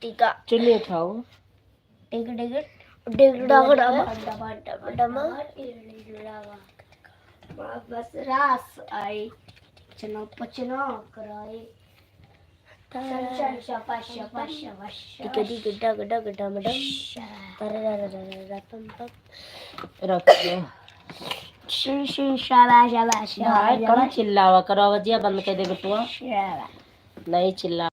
टीका चुन्नी उठाओ। टिक टिक टिक डाग बस रास आई चनो पचनो कराई शन शपा शपा शपा टिक टिक डग डग डम डम तररररररतम तम रख दो। शी शी शाबाश शाबाश भाई कम चिल्लावा करो, आवाजिया बंद कर दे बेटुआ। शाबाश। नहीं चिल्ला।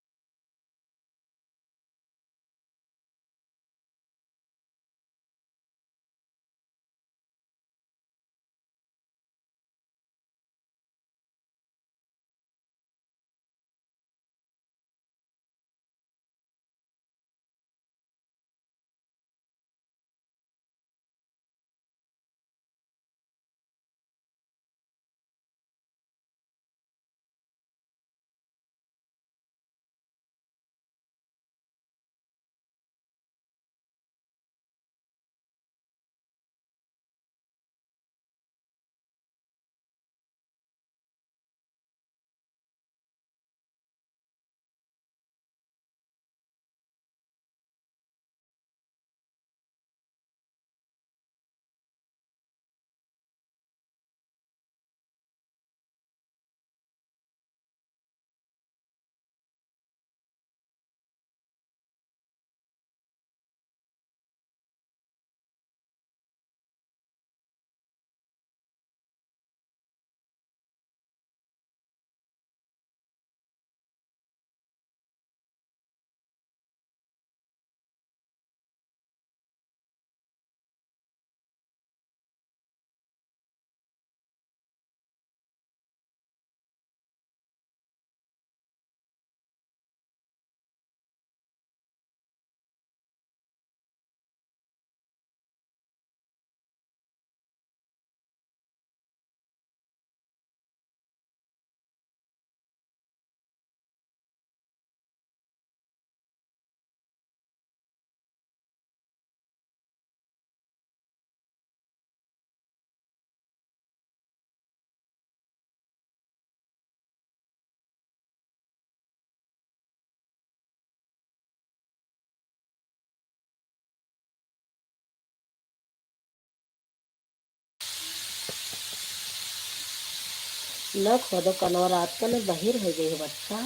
न खोदो कनवा रात का न बहिर हो गई बच्चा।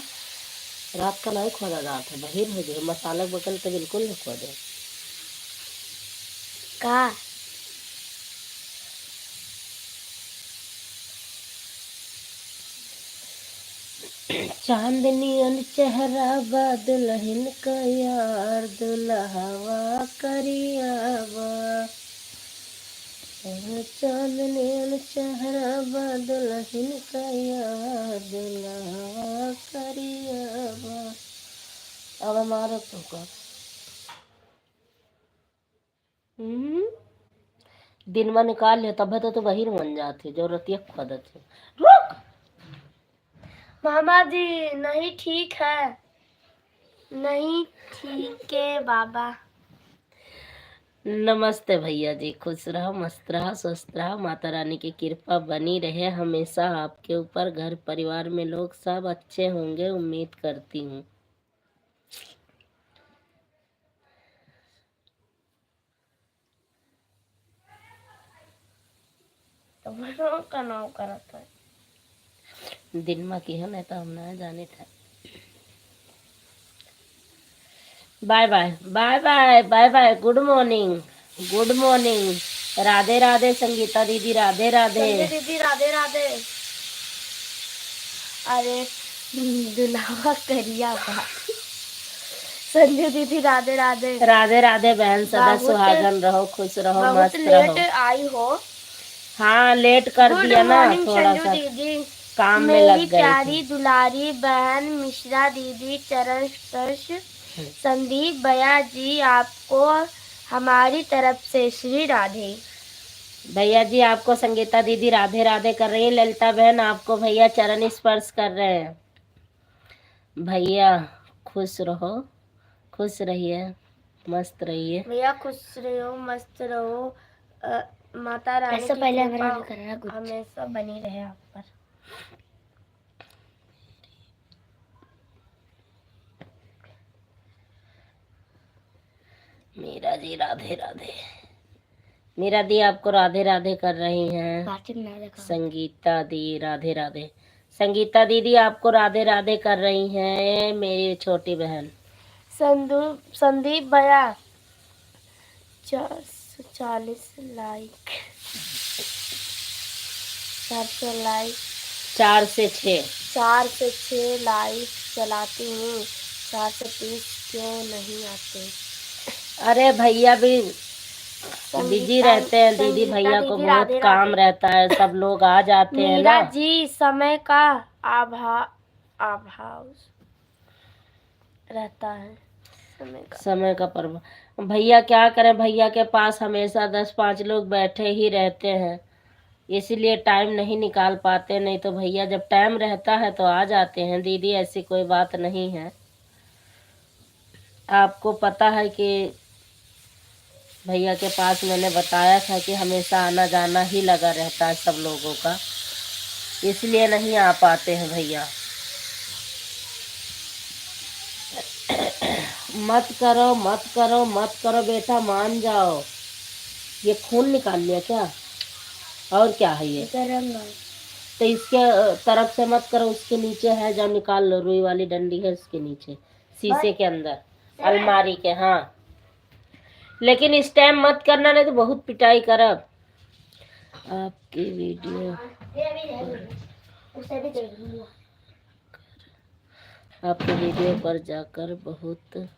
रात का नहीं खोदा जाता है, बहिर हो गई। मसाले बकल तो बिल्कुल नहीं खोदे का चांदनी अन चेहरा बा दुल्हन का यार दुल्हवा करियावा। चांदनी अन चेहरा बा दुल्हन का यार दुल्हवा करियावा। अब हमारा तो कर दिन में निकाल ले तब तो बहिर बन जाती जो रतिया खोदत है। रुक मामा जी नहीं ठीक है, नहीं ठीक है बाबा। नमस्ते भैया जी, खुश रहो मस्त रहो स्वस्थ रहो, माता रानी की कृपा बनी रहे हमेशा आपके ऊपर। घर परिवार में लोग सब अच्छे होंगे उम्मीद करती हूँ। तो भगवान का नाम करता है। दिन में की है नहीं तो हम ना जाने थे। Bye bye bye bye bye bye. Good morning good morning. Radhe Radhe Sangeeta दीदी, राधे राधे। संजय दीदी राधे राधे। अरे दुल्हा करिया बा। संजय दीदी राधे राधे। राधे राधे बहन, सदा सुहागन रहो, खुश रहो मस्त रहो। लेट आई हो। हाँ लेट कर दिया ना, थोड़ा सा दीदी काम में मेरी लग गई प्यारी थी। दुलारी बहन मिश्रा दीदी, चरण स्पर्श संदीप भैया जी, आपको हमारी तरफ से श्री राधे। भैया जी आपको संगीता दीदी राधे राधे कर रही है। ललिता बहन आपको भैया चरण स्पर्श कर रहे हैं। भैया खुश रहो, खुश रहिए, मस्त रहिए। भैया खुश रहो मस्त रहो। माता रानी की कृपा हमेशा बनी रहे आप पर। मीरा जी राधे राधे। मीरा दी आपको राधे राधे कर रही हैं। संगीता दी राधे राधे। संगीता दीदी आपको राधे राधे कर रही हैं, मेरी छोटी बहन। संदीप भैया 440 लाइक, 400 लाइक, 4 से 6 लाइक चलाती हूँ, 430 क्यों नहीं आते? अरे भैया भी बिजी रहते हैं दीदी, भैया को बहुत काम रहता है, सब लोग आ जाते हैं ना। मीरा जी समय का अभाव रहता है, समय का पर्व। भैया क्या करें, भैया के पास हमेशा 10-5 लोग बैठे ही रहते हैं, इसीलिए टाइम नहीं निकाल पाते। नहीं तो भैया जब टाइम रहता है तो आ जाते हैं दीदी, ऐसी कोई बात नहीं है। आपको पता है कि भैया के पास मैंने बताया था कि हमेशा आना जाना ही लगा रहता है सब लोगों का, इसलिए नहीं आ पाते हैं भैया। मत करो मत करो मत करो बेटा, मान जाओ। ये खून निकाल लिया क्या? और क्या है ये? तो इसके तरफ से मत करो, उसके नीचे है, जब निकाल लो, रुई वाली डंडी है उसके नीचे, शीशे के अंदर, अलमारी के। हाँ लेकिन इस टाइम मत करना, नहीं तो बहुत पिटाई करब। आपकी वीडियो आपके वीडियो पर जाकर बहुत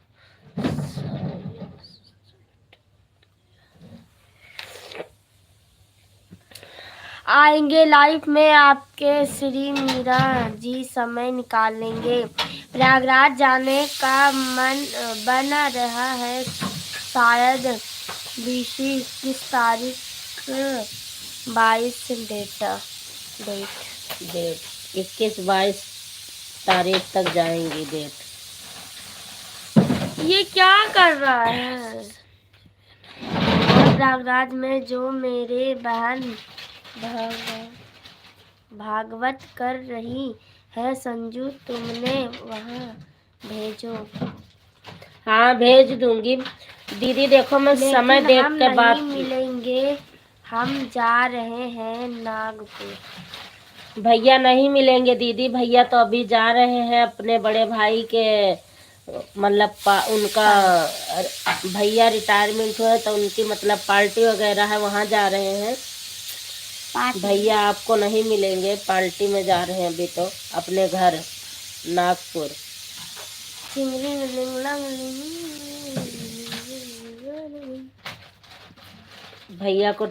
आएंगे लाइफ में आपके श्री मीरा जी समय निकाल लेंगे। प्रयागराज जाने का मन बना रहा है, शायद 21 तारीख 22 डेट 21-22 तारीख तक जाएंगी डेट। ये क्या कर रहा है? प्रयागराज में जो मेरे बहन भागवत कर रही है, संजू तुमने वहाँ भेजो। हाँ भेज दूंगी दीदी। देखो मैं समय देख कर बात। मिलेंगे, हम जा रहे हैं नागपुर। भैया नहीं मिलेंगे दीदी, भैया तो अभी जा रहे हैं अपने बड़े भाई के, मतलब उनका भैया रिटायरमेंट हुआ है तो उनकी मतलब पार्टी वगैरह है, वहाँ जा रहे हैं। भैया आपको नहीं मिलेंगे, पार्टी में जा रहे हैं अभी तो अपने घर नागपुर। भैया को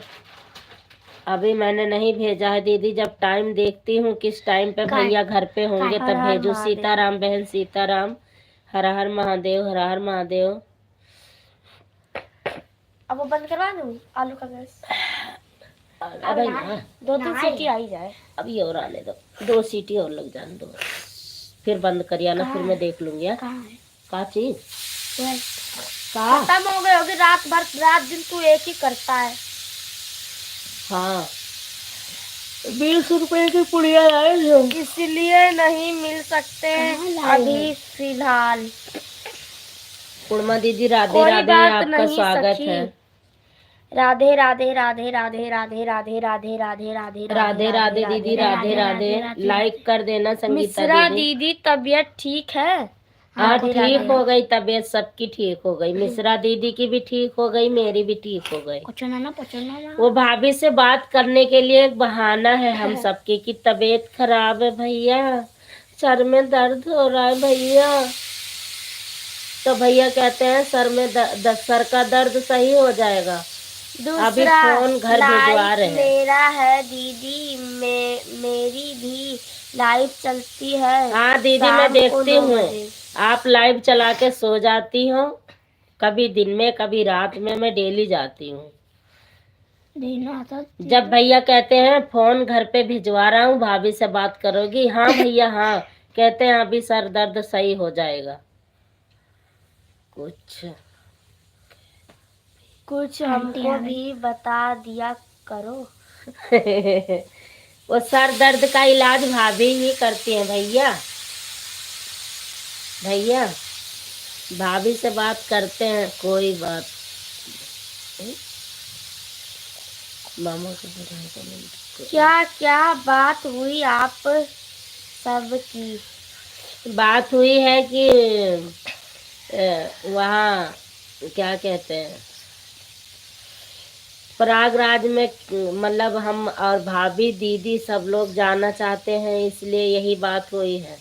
अभी मैंने नहीं भेजा है दीदी, जब टाइम देखती हूँ किस टाइम पे भैया घर पे होंगे तब भेजू। सीताराम बहन सीताराम, हर हर महादेव, हर हर महादेव। अब वो बंद करवा दूँ आलू का गैस? अरे 2-3 सीटी आई जाए, अभी और आने दो, 2 सीटी और लग जाने दो, फिर बंद करिए ना, फिर मैं देख लूंगी। का चीज खत्म हो गई होगी, रात दिन तू एक ही करता है। हाँ 20 रुपए की पुड़िया लाए, इसलिए नहीं मिल सकते अभी फिलहाल। पूर्णिमा दीदी राधे राधे, आपका स्वागत है। राधे राधे राधे राधे राधे राधे राधे राधे राधे राधे राधे दीदी, राधे राधे। लाइक कर देना संगीता दीदी। तबीयत ठीक है? हाँ ठीक हो गई तबीयत, सबकी ठीक हो गई। मिश्रा दीदी की भी ठीक हो गई, मेरी भी ठीक हो गई। वो भाभी से बात करने के लिए एक बहाना है हम सबके कि तबीयत खराब है भैया, सर में दर्द हो रहा है भैया। तो भैया कहते हैं सर में सर का दर्द सही हो जाएगा। अभी फोन घर भिजवा रहे हैं। मेरा है दीदी, मेरी भी लाइव चलती है। हाँ दीदी मैं देखती हूँ, आप लाइव चला के सो जाती हो, कभी दिन में कभी रात में, मैं डेली जाती हूँ। जब भैया कहते हैं फोन घर पे भिजवा रहा हूँ, भाभी से बात करोगी? हाँ भैया हाँ, कहते हैं अभी सर दर्द सही हो जाएगा। कुछ हमको भी बता दिया करो। वो सर दर्द का इलाज भाभी ही करती हैं भैया। भाभी से बात करते हैं, कोई बात मामा को बुलाया कमेंट। क्या क्या बात हुई आप सबकी? बात हुई है कि वहाँ क्या कहते हैं, प्रयागराज में, मतलब हम और भाभी दीदी सब लोग जाना चाहते हैं, इसलिए यही बात हुई है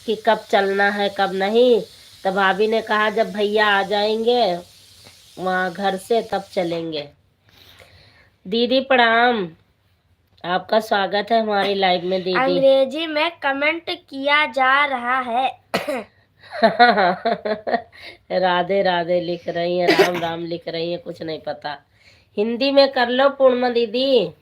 कि कब चलना है कब नहीं। तो भाभी ने कहा जब भैया आ जाएंगे वहाँ घर से तब चलेंगे। दीदी प्रणाम, आपका स्वागत है हमारी लाइव में दीदी। अंग्रेजी में कमेंट किया जा रहा है। राधे राधे लिख रही है, राम राम लिख रही है, कुछ नहीं पता। हिंदी में कर लो पूर्णिमा दीदी।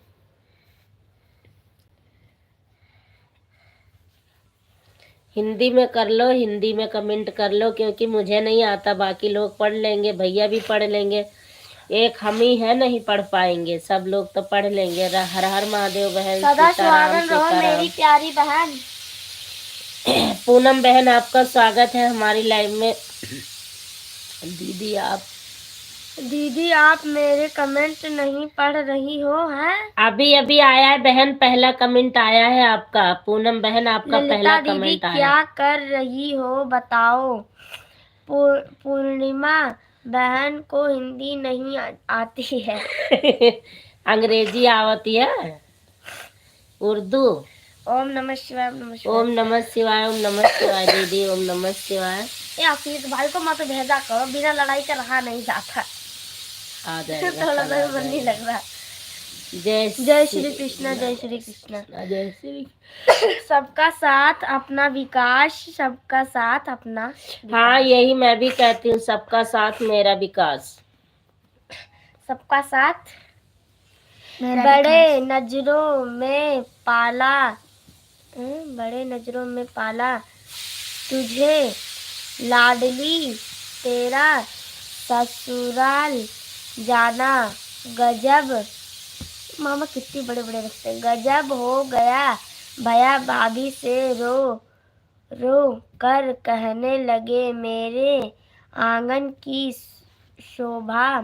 हिंदी में कर लो, हिंदी में कमेंट कर लो, क्योंकि मुझे नहीं आता, बाकी लोग पढ़ लेंगे, भैया भी पढ़ लेंगे, एक हम ही है नहीं पढ़ पाएंगे, सब लोग तो पढ़ लेंगे। हर हर महादेव बहन, सदा सीताराम सुहागन रहो सीताराम। मेरी प्यारी बहन। पूनम बहन आपका स्वागत है हमारी लाइव में। दीदी आप मेरे कमेंट नहीं पढ़ रही हो हैं? अभी अभी आया है बहन, पहला कमेंट आया है आपका। पूनम बहन आपका पहला दीदी कमेंट आया। क्या कर रही हो बताओ? पूर्णिमा बहन को हिंदी नहीं आती है। अंग्रेजी आवती है, उर्दू। ओम नमः शिवाय, ओम नमः शिवाय। ओम नमः शिवाय, ओम नमः शिवाय दीदी, ओम नमः शिवाय। आफिस भाई को मत भेजा करो, बिना लड़ाई का रहा नहीं जाता। आ जाएगा, थोड़ा सा मन नहीं लग रहा। जय श्री कृष्णा, जय श्री कृष्णा। जय श्री। सबका साथ अपना विकास, सबका साथ अपना विकास। हाँ यही मैं भी कहती हूँ, सबका साथ मेरा विकास। सबका साथ बड़े नजरों में पाला, बड़े नजरों में पाला तुझे लाडली, तेरा ससुराल जाना गजब। मामा कितने बड़े बड़े रखते हैं। गजब हो गया भैया, भाभी से रो रो कर कहने लगे मेरे आंगन की शोभा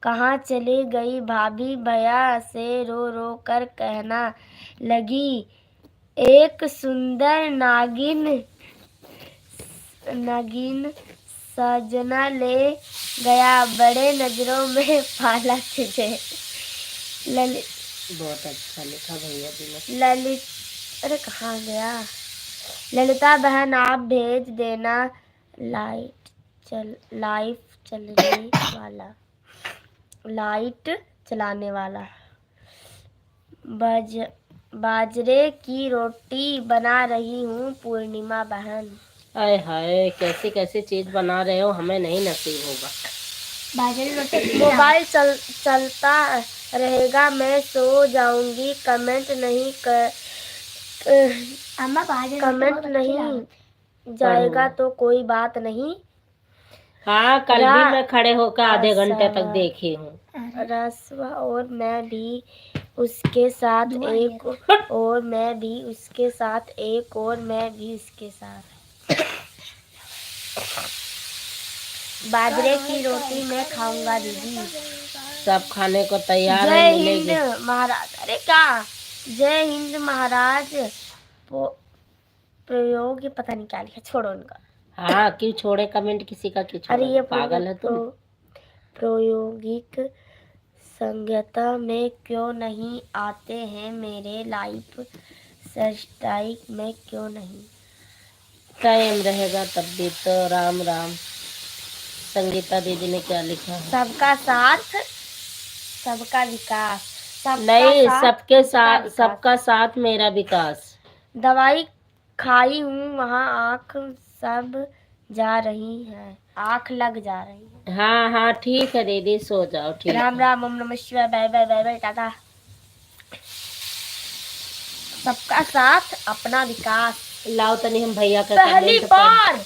कहाँ चली गई। भाभी भैया से रो रो कर कहना लगी एक सुंदर नागिन सजना ले गया, बड़े नजरों में पाला तुझे। ललित, बहुत अच्छा लिखा भैया जी ने। ललित, अरे कहाँ गया? ललिता बहन आप भेज देना लाइट चलाने वाला। बाजरे की रोटी बना रही हूँ पूर्णिमा बहन। आय हाय, कैसी कैसी चीज बना रहे हो, हमें नहीं नसीब होगा। बाजरे रोटी। मोबाइल चलता रहेगा, मैं सो जाऊंगी। कमेंट नहीं जाएगा तो कोई बात नहीं। हाँ कल भी मैं खड़े होकर आधे घंटे तक देखी हूँ। रसवा और मैं भी उसके साथ एक और मैं भी उसके साथ एक और मैं भी उसके साथ। बाजरे की रोटी मैं खाऊंगा दीदी। सब खाने को तैयार है, जय मिलेगी। हिंद महाराज। अरे क्या जय हिंद महाराज प्रयोग, पता नहीं क्या लिखा, छोड़ो उनका। हाँ क्यों छोड़े कमेंट किसी का, क्यों छोड़े? अरे ये पागल है तुम। प्रायोगिक संगीता में क्यों नहीं आते हैं मेरे लाइव स्ट्राइक में क्यों नहीं? टाइम रहेगा तब भी तो। राम राम। संगीता दीदी ने क्या लिखा है? सबका साथ सबका विकास। नहीं, सबके साथ, सबका साथ मेरा विकास। दवाई खाई हूँ वहाँ आँख सब जा रही है, आँख लग जा रही है। हाँ हाँ ठीक है दीदी, सो जाओ। ठीक। राम राम, ओम नमः शिवाय, bye bye bye bye, tata. सबका साथ अपना विकास। लाओ तनी हम भैया का पहली बार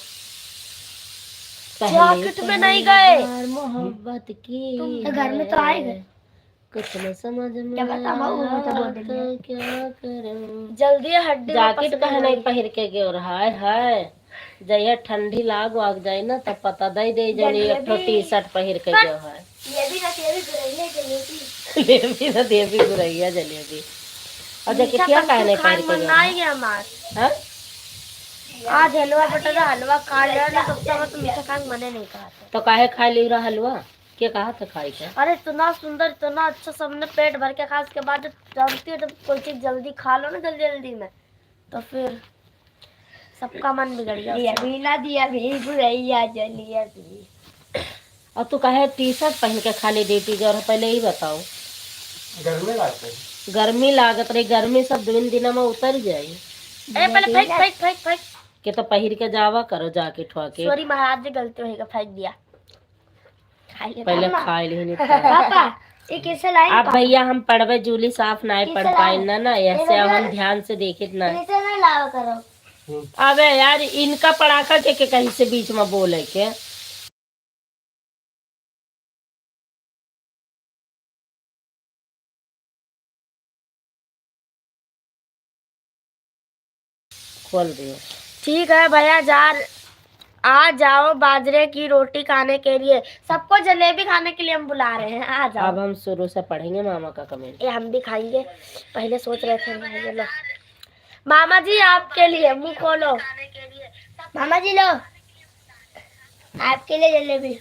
जैकेट में नहीं गए। मोहब्बत की घर में तो आए गए। कुछ न समझ में क्या बता तो क्या करूं। जल्दी हड्डी जैकेट कहे नहीं पहिर के गयो रहा है। जया ठंडी लाग वाग जाए ना तब पता दे जनी एक टी शर्ट पहिर के गयो है। ये भी ना तेरी गुरैया जलेबी। लेबी ना देवी गुरैया जलेबी। और देखिए क्या कहने पैर के गया हाँ? आज हलवा बटा हलवा खा लिया ना, तब तक तो मीठा खाने मने नहीं कहा था। तो काहे खा ली रहा हलवा? क्या कहा था खाई का? अरे इतना सुंदर इतना अच्छा, सबने पेट भर के खा, उसके बाद जब जमती है, जब कोई चीज जल्दी खा लो ना जल्दी जल्दी में, तो फिर सबका मन बिगड़ जाता है। भी ना दिया भी गुरैया जलेबी। और तू काहे टी शर्ट पहन के खाली ड्यूटी जा रहा? पहले ही बताओ। गर्मी लागत रही, गर्मी सब दिन दिन में उतर जाई। अरे पहले फेंक फेंक फेंक फेंक के तो पहिर के जावा करो जाके ठुआ के। सॉरी महाराज जी, गलती होएगा, फेंक दिया। पहले खा ली नहीं पापा ये कैसे लाई? अब भैया हम पढ़वे जूली साफ ना पढ़ पाए ना ऐसे अब हम ध्यान से देखे ना। कैसे ना लावा करो? अबे यार इनका पड़ाका के कहीं से बीच में बोले के। खोल दियो। ठीक है भैया, आ जाओ बाजरे की रोटी खाने के लिए। सबको जलेबी खाने के लिए हम बुला रहे हैं, आ जाओ। अब हम शुरू से पढ़ेंगे मामा का कमेंट। ये हम भी खाएंगे, पहले सोच रहे थे। लो मामा जी आपके लिए, मुंह खोलो। मामा जी लो, आपके लिए जलेबी।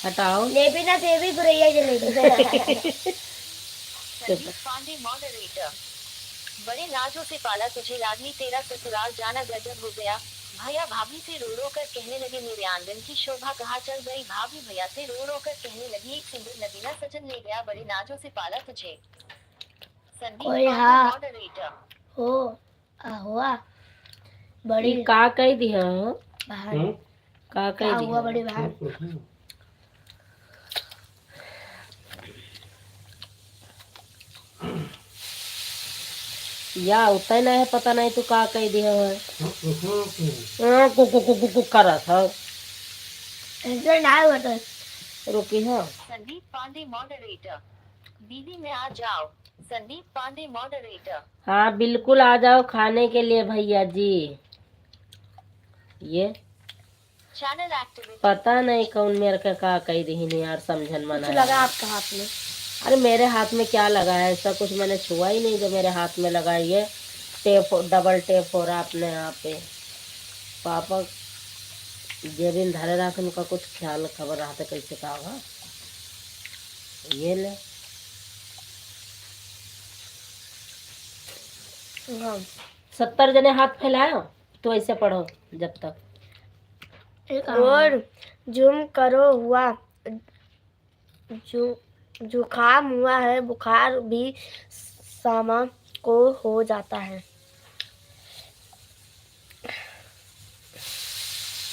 हटाओ। लेबी ना देवी गुरैया जलेबी। बड़े नाजों से पाला तुझे लाडली, तेरा ससुराल जाना गजब हो गया। भैया भाभी से रो रो कर कहने लगे मेरे आंगन की शोभा कहाँ चल गई। भाभी भैया से रो रो कर कहने लगी एक सिंदूर नगीना सजन ले गया, बड़े नाजों से पाला तुझे। हाँ। मॉडरेटर हो हुआ बड़ी का कह दिया बहन, का क्या कह हुआ दिया बड़ी बहन? या उतना नहीं है, पता नहीं तू का कह दिया है। कुक करा था। इधर ना हुआ तो रुकी हाँ। संदीप पांडे मॉडरेटर, दीदी में आ जाओ। संदीप पांडे मॉडरेटर, हाँ बिल्कुल आ जाओ खाने के लिए भैया जी। ये चैनल एक्टिविटी पता नहीं कौन मेरे का कह दी नहीं यार, समझन मना कुछ लगा आपके हाथ में? अरे मेरे हाथ में क्या लगा है? ऐसा कुछ मैंने छुआ ही नहीं जो मेरे हाथ में लगा। ये टेप डबल टेप हो रहा अपने यहाँ पे। पापा जे दिन धरे रहा था उनका कुछ ख्याल खबर रहा था कैसे का होगा। ये ले 70 जने हाथ फैलाओ तो ऐसे पढ़ो जब तक। और जुम करो हुआ जुकाम हुआ है, बुखार भी सामा को हो जाता है।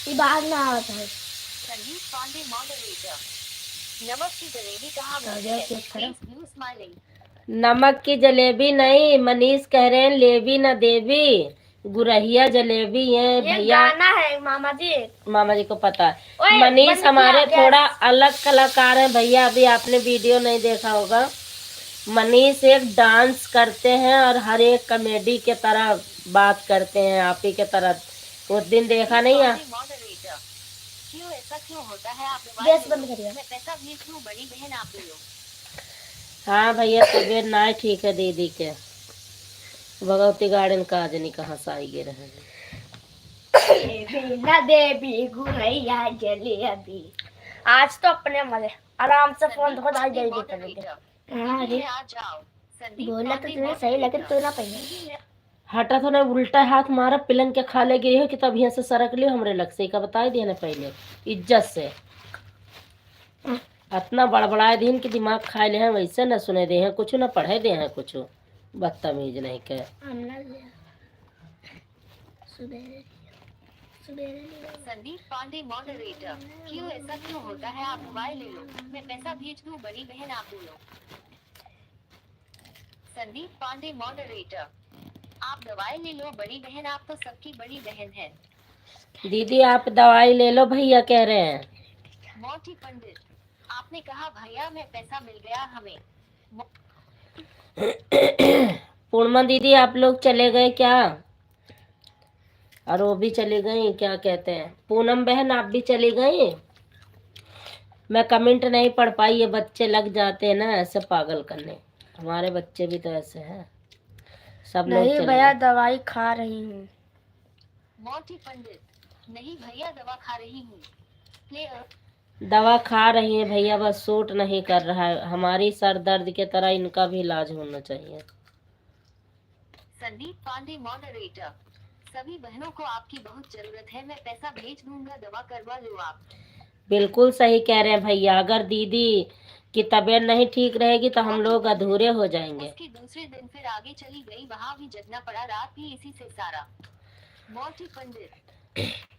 ये बात ना आता है। संदीप पांडे मॉडरेटर, नमक की जलेबी कहाँ मिलती है? Please blue smiling. नमक की जलेबी नहीं, मनीष कह रहे हैं लेबी ना देवी गुरहिया जलेबी है ये भैया। गाना है मामा जी, मामा जी को पता है। ओए, मनीष बंद हमारे किया थोड़ा अलग कलाकार हैं भैया, अभी आपने वीडियो नहीं देखा होगा। मनीष एक डांस करते हैं और हर एक कॉमेडी के तरह बात करते हैं, आप ही के तरह। उस दिन देखा नहीं है? मॉडरेटर, क्यों ऐसा क्यों होता है? आप गैस बंद करिए। मैं पैसा भेज दूं, बड़ी बहन आप भी लो। हाँ भैया तबीयत ना है ठीक है दीदी के। भगवती गार्डन का आज नहीं कहाँ से आई गे रहे। ना देवी गुरैया जलेबी। आज तो अपने मजे आराम से फोन धो धाई जाएगी। हाँ दीदी में आ जाओ। संदीप बोला तो पांडे तुम्हें सही लगे तो ना पहले। मॉडरेटर, हटा तो नहीं, उल्टा हाथ मारा पिलन के खा ले गई हो कि तब यहाँ से सरक लियो हमरे लग से का बता दिया ना पहले इज्जत से। इतना बड़बड़ाए दिन कि दिमाग खाए ले हैं, वैसे न सुने दे हैं कुछ, न पढ़े दे हैं कुछ। बदतमीज नहीं के। संदीप पांडे मॉडरेटर, क्यों ऐसा क्यों होता है? आप मोबाइल ले लो, मैं पैसा भेज दूं, बड़ी बहन आप भी लो। संदीप पांडे मॉडरेटर, आप दवाई ले लो, बड़ी बहन आप तो सबकी बड़ी बहन है। दीदी आप दवाई ले लो भैया कह रहे हैं। मोटी पंडित, आपने कहा भैया मैं पैसा मिल गया हमें। पूर्णिमा दीदी आप लोग चले गए क्या? और वो भी चली गई क्या कहते हैं, पूनम बहन आप भी चली गई? मैं कमेंट नहीं पढ़ पाई, ये बच्चे लग जाते हैं ना ऐसे पागल करने। हमारे बच्चे भी तो ऐसे हैं, सब लोग नहीं चले भैया गए। दवाई खा रही हूँ। मोटी पंडित, नहीं भैया दवा खा रही हूँ। प्लेयर, दवा खा रही है भैया, बस सूट नहीं कर रहा है। हमारी सर दर्द के तरह इनका भी इलाज होना चाहिए। संदीप पांडे मॉडरेटर, सभी बहनों को आपकी बहुत जरूरत है, मैं पैसा भेज दूंगा, दवा करवा लो आप। बिल्कुल सही कह रहे हैं भैया, अगर दीदी की तबीयत नहीं ठीक रहेगी तो हम लोग अधूरे हो जाएंगे। उसके दूसरे दिन फिर आगे चली गई, वहाँ भी जगना पड़ा, रात भी इसी से सारा। मोटी पंडित,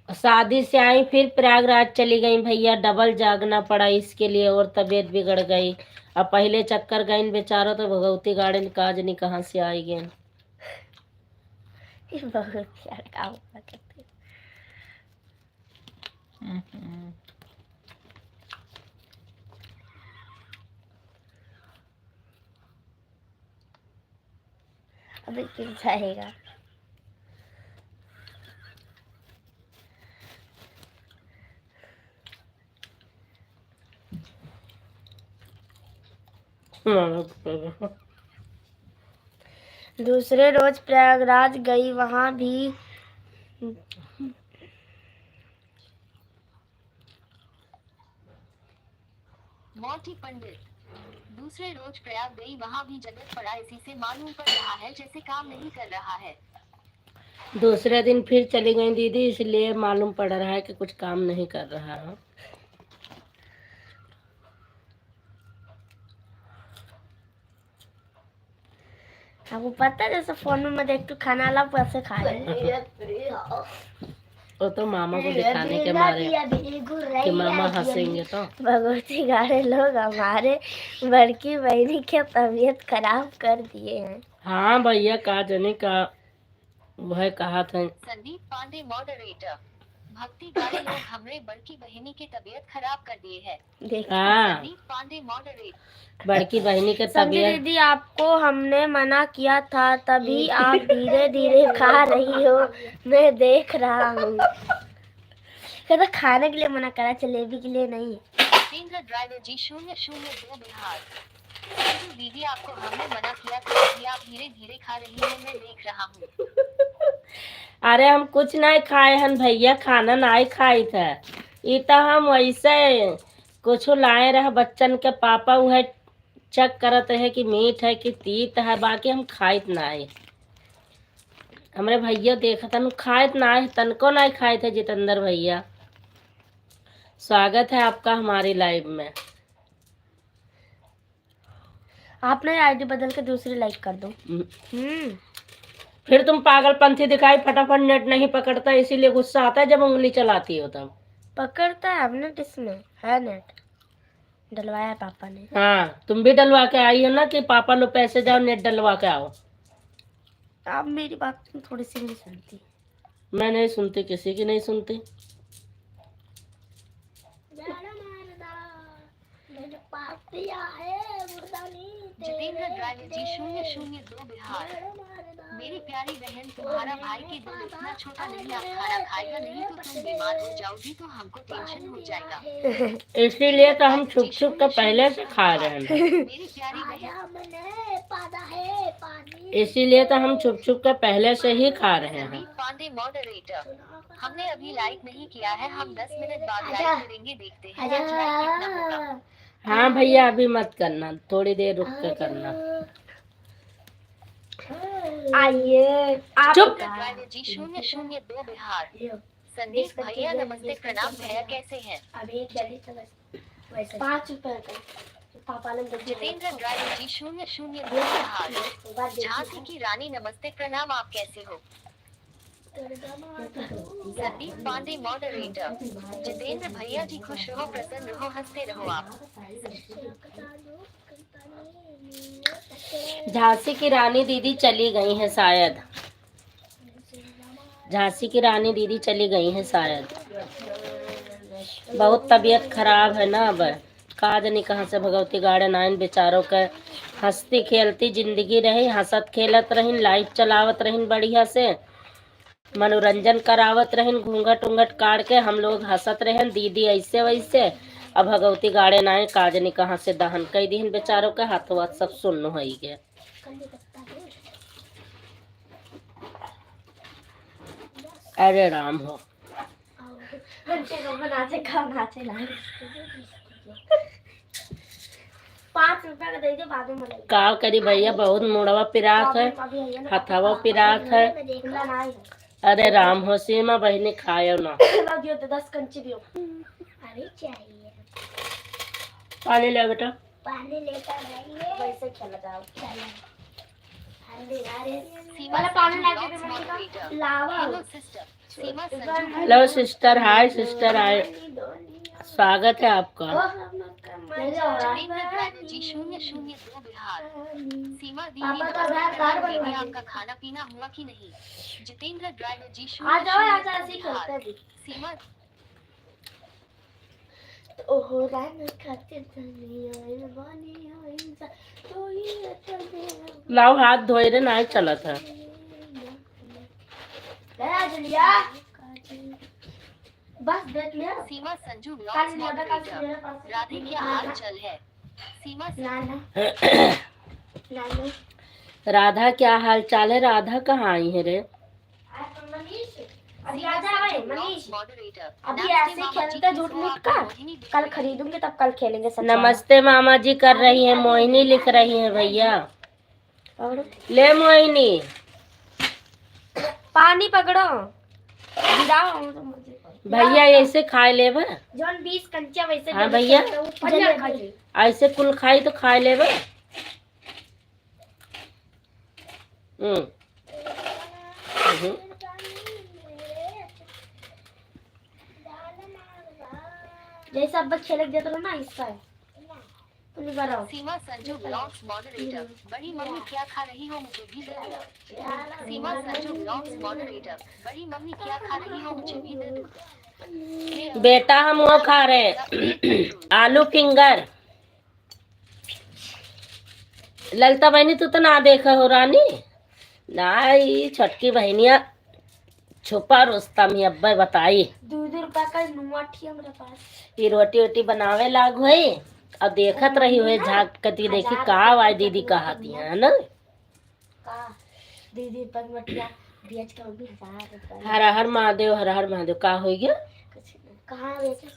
शादी से आई फिर प्रयागराज चली गई भैया, डबल जागना पड़ा इसके लिए और तबीयत बिगड़ गई। अब पहले चक्कर गई बेचारो तो भगवती गाड़ी काज नहीं कहाँ से आई गए। बहुत प्यार काम करते। अभी गिर जाएगा। दूसरे रोज प्रयागराज गई, वहां भी मोटी पंडित, दूसरे रोज प्रयाग गई, वहाँ भी जगत पड़ा, इसी से मालूम पड़ रहा है जैसे काम नहीं कर रहा है। दूसरे दिन फिर चली गई दीदी, इसलिए मालूम पड़ रहा है कि कुछ काम नहीं कर रहा है। आपको पता है जैसे फोन में मैं देखती हूँ खाना ला वैसे खा रही हूँ। वो तो मामा को दिखाने के मारे कि मामा हंसेंगे तो। भगवती गाड़े लोग हमारे बड़की बहनी की तबीयत खराब कर दिए हैं। हाँ भैया, का जने का वह कहा था। संदीप पांडे मॉडरेटर, भक्ति गाड़ी लोग हमरे बड़की बहनी की तबीयत खराब कर दिए है। हाँ, संदीप पांडे मॉडरेटर, बड़की बहनी के संजय तबीयत। दीदी आपको हमने मना किया था, तभी आप धीरे धीरे खा रही हो, मैं देख रहा हूँ। कहता खाने के लिए मना करा, जलेबी के लिए नहीं। जितेंद्र ड्राइवर जी 002 बिहार, संजू दीदी आपको हमने मना किया था, अभी आप धीरे धीरे खा रही हैं, मैं देख रहा हूँ। अरे हम कुछ नहीं खाए हन भैया, खाना नहीं खाई था। ये तो हम वैसे कुछ लाए रहे बच्चन के पापा, वह चेक करत है कि मीठ है कि तीत है, बाकी हम खाइत नहीं। हमरे भैया देखा था खाइत नहीं, तनको नहीं खाए थे। जितेंद्र भैया, स्वागत है आपका हमारी लाइव में। आपने आईडी बदल के दूसरी लाइक कर दो। फिर तुम पागलपंथी दिखाई, फटाफट नेट नहीं पकड़ता, इसीलिए गुस्सा आता है जब उंगली चलाती हो तब। पकड़ता है हमने, इसमें है नेट, डलवाया है पापा ने। हाँ, तुम भी डलवा के आई हो ना कि पापा लो पैसे जाओ नेट डलवा के आओ। आप मेरी बात थोड़ी सी नहीं सुनती। मैं नहीं सुनती, किसी की नहीं सुनती। जितेंद्र ड्राइवर जी 002 बिहार, मेरी प्यारी बहन, तुम्हारा भाई की दिल इतना छोटा नहीं, आप खाना खाएगा नहीं तो तुम बीमार हो जाओगी तो हमको टेंशन हो जाएगा। इसीलिए तो हम छुप छुप के पहले से खा रहे हैं। मेरी प्यारी बहन, इसीलिए तो हम छुप छुप के पहले से ही खा रहे हैं। संदीप पांडे मॉडरेटर, हमने अभी लाइक नहीं किया है, हम 10 मिनट बाद लाइक करेंगे, देखते हैं आज लाइक कितना होगा। हाँ भैया, अभी मत करना, थोड़ी देर रुक के करना। आइए चुप। ड्राइवर जी 002 बिहार, संदीप भैया नमस्ते प्रणाम, भैया कैसे हैं? अभी 5 रुपए का पापा ने जितेंद्र ड्राइवर जी 002 बिहार, झांसी की रानी नमस्ते प्रणाम, आप कैसे हो? संदीप पांडे मॉडरेटर, जितेंद्र भैया जी खुश रहो, प्रसन्न रहो, हंसते रहो आप। झांसी की रानी दीदी चली गई हैं शायद, झांसी की रानी दीदी चली गई हैं शायद। बहुत तबीयत खराब है ना अब, काज नहीं कहाँ से भगवती गार्डन आइन बेचारों के। हंसती खेलती जिंदगी रही, हंसत खेलत रहीन, लाइट चलावत रहीन, बढ़िया से मनोरंजन करावत रहीन, घूंघट उंघट काट के हम लोग हंसत रहें, दीदी ऐसे वैसे। अब भगवती गाड़े ना काजनी कहाँ से दहन कई दिन बेचारों के हाथों हाथ सब सुन्न हो ही गया। अरे राम हो बनाते खाना ₹5 का दे दे बाद में मिलेगा। का करी भैया बहुत मुड़वा पिराक है, हथवा पिराक है। अरे राम हो सीमा बहनी खायो ना। 10 कंची दियो। अरे चाहिए पानी ले बेटा। पानी लेकर आइए। वैसे खेला जाओ। सीमा पानी संजू लाके ब्लॉग्स मॉडरेटर। लावा। Hello sister. Seema Sanju hello sister, hi sister, hi, स्वागत है आपका। जितेंद्र ड्राइवर जी 002 बिहार। सीमा दीदी पापा का नमस्ते घर दीदी, बना आपका खाना पीना हुआ कि नहीं? जितेंद्र ड्राइवर जी आ जाओ यहाँ से 002 ऐसे ही बिहार। खेलते भी। सीमा ओहो रान खाते दुनिया बनी हो इंसान तो ये चले लाओ हाथ धोए रे नहीं चलत है। ले जलिया बस देख लिया। सीमा संजू काल ब्लॉग्स ज्यादा मॉडरेटर। राधे क्या हाल चाल है? सीमा नाना नाना राधा क्या हाल चाल है? राधा कहाँ आई है रे? अभी आ जाए मनीष। मॉडरेटर। अभी ऐसे ही खेलते झूठ मूठ का कल खरीदूंगी तब कल खेलेंगे सब। नमस्ते मामा जी कर रही है, मोहिनी लिख रही है भैया। ले मोहिनी पानी पकड़ो गिराओ भैया, ऐसे खाए ले बा। जौन 20 कंचा वैसे हाँ भैया, जलेबी। ऐसे कुल खाई तो खाए ले बा। जैसे अब खेल देते रहो ना इसका है तुम कराओ। सीमा संजू ब्लॉग्स मॉडरेटर। बड़ी मम्मी क्या खा रही हो मुझे भी दे दो। सीमा संजू ब्लॉग्स मॉडरेटर। बड़ी मम्मी क्या खा रही हो मुझे भी दे दो। बेटा हम वो खा रहे हैं आलू फिंगर। ललता बहनी तू तो ना देखा हो रानी ना, ये छटकी बहनिया छुपा रोस्तम ही अब्बा बताई। ₹2 का नोट ही हमारे पास। ये रोटी वोटी बनावे लाग हुई और देखत रही हुई झाक कती देखी का आवाज दीदी कहा दिया है ना। का दीदी पर मटिया बेच के भी ₹1000। हर हर महादेव, हर हर महादेव का हो गया? कहाँ बेचे?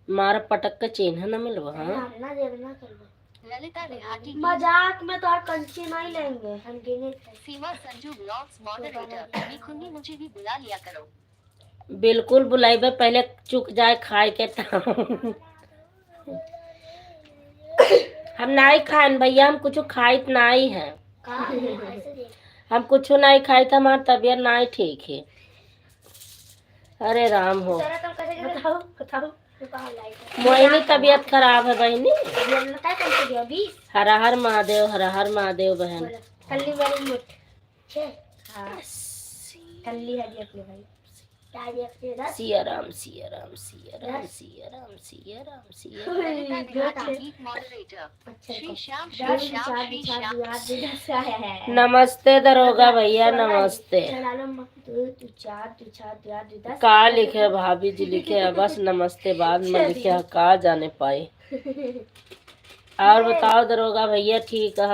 मारा पटक का चिन्ह न मिलवा। हाँ ना देना कर ललिता रिहाटी। मजाक में तो आप कंची नहीं लेंगे हम गिने। सीमा संजू ब्लॉग्स मॉडरेटर। निखुनी मुझे भी बुला लिया करो। बिल्कुल बुलाइबे, पहले चुक जाए खाए के तो। हम नहीं खाए भैया, हम कुछ खाइत नहीं है। हम कुछ नहीं खाए थे, हमारी तबीयत नहीं ठीक है। अरे राम हो बताओ बताओ मोहिनी तबीयत खराब है बहनी। हर हर महादेव, हर हर महादेव बहन। कल्ली वाली मुठ कल्ली है जी अपने भाई सिया राम सिया राम सिया राम सिया राम सिया राम सिया ललिता रिहाटी गीत मॉडरेटर। श्री श्याम श्री श्याम श्री श्याम। नमस्ते दरोगा भैया, नमस्ते। का लिखे भाभी जी लिखे है बस नमस्ते, बाद में लिखे है का जाने पाए। और बताओ दरोगा भैया ठीक है?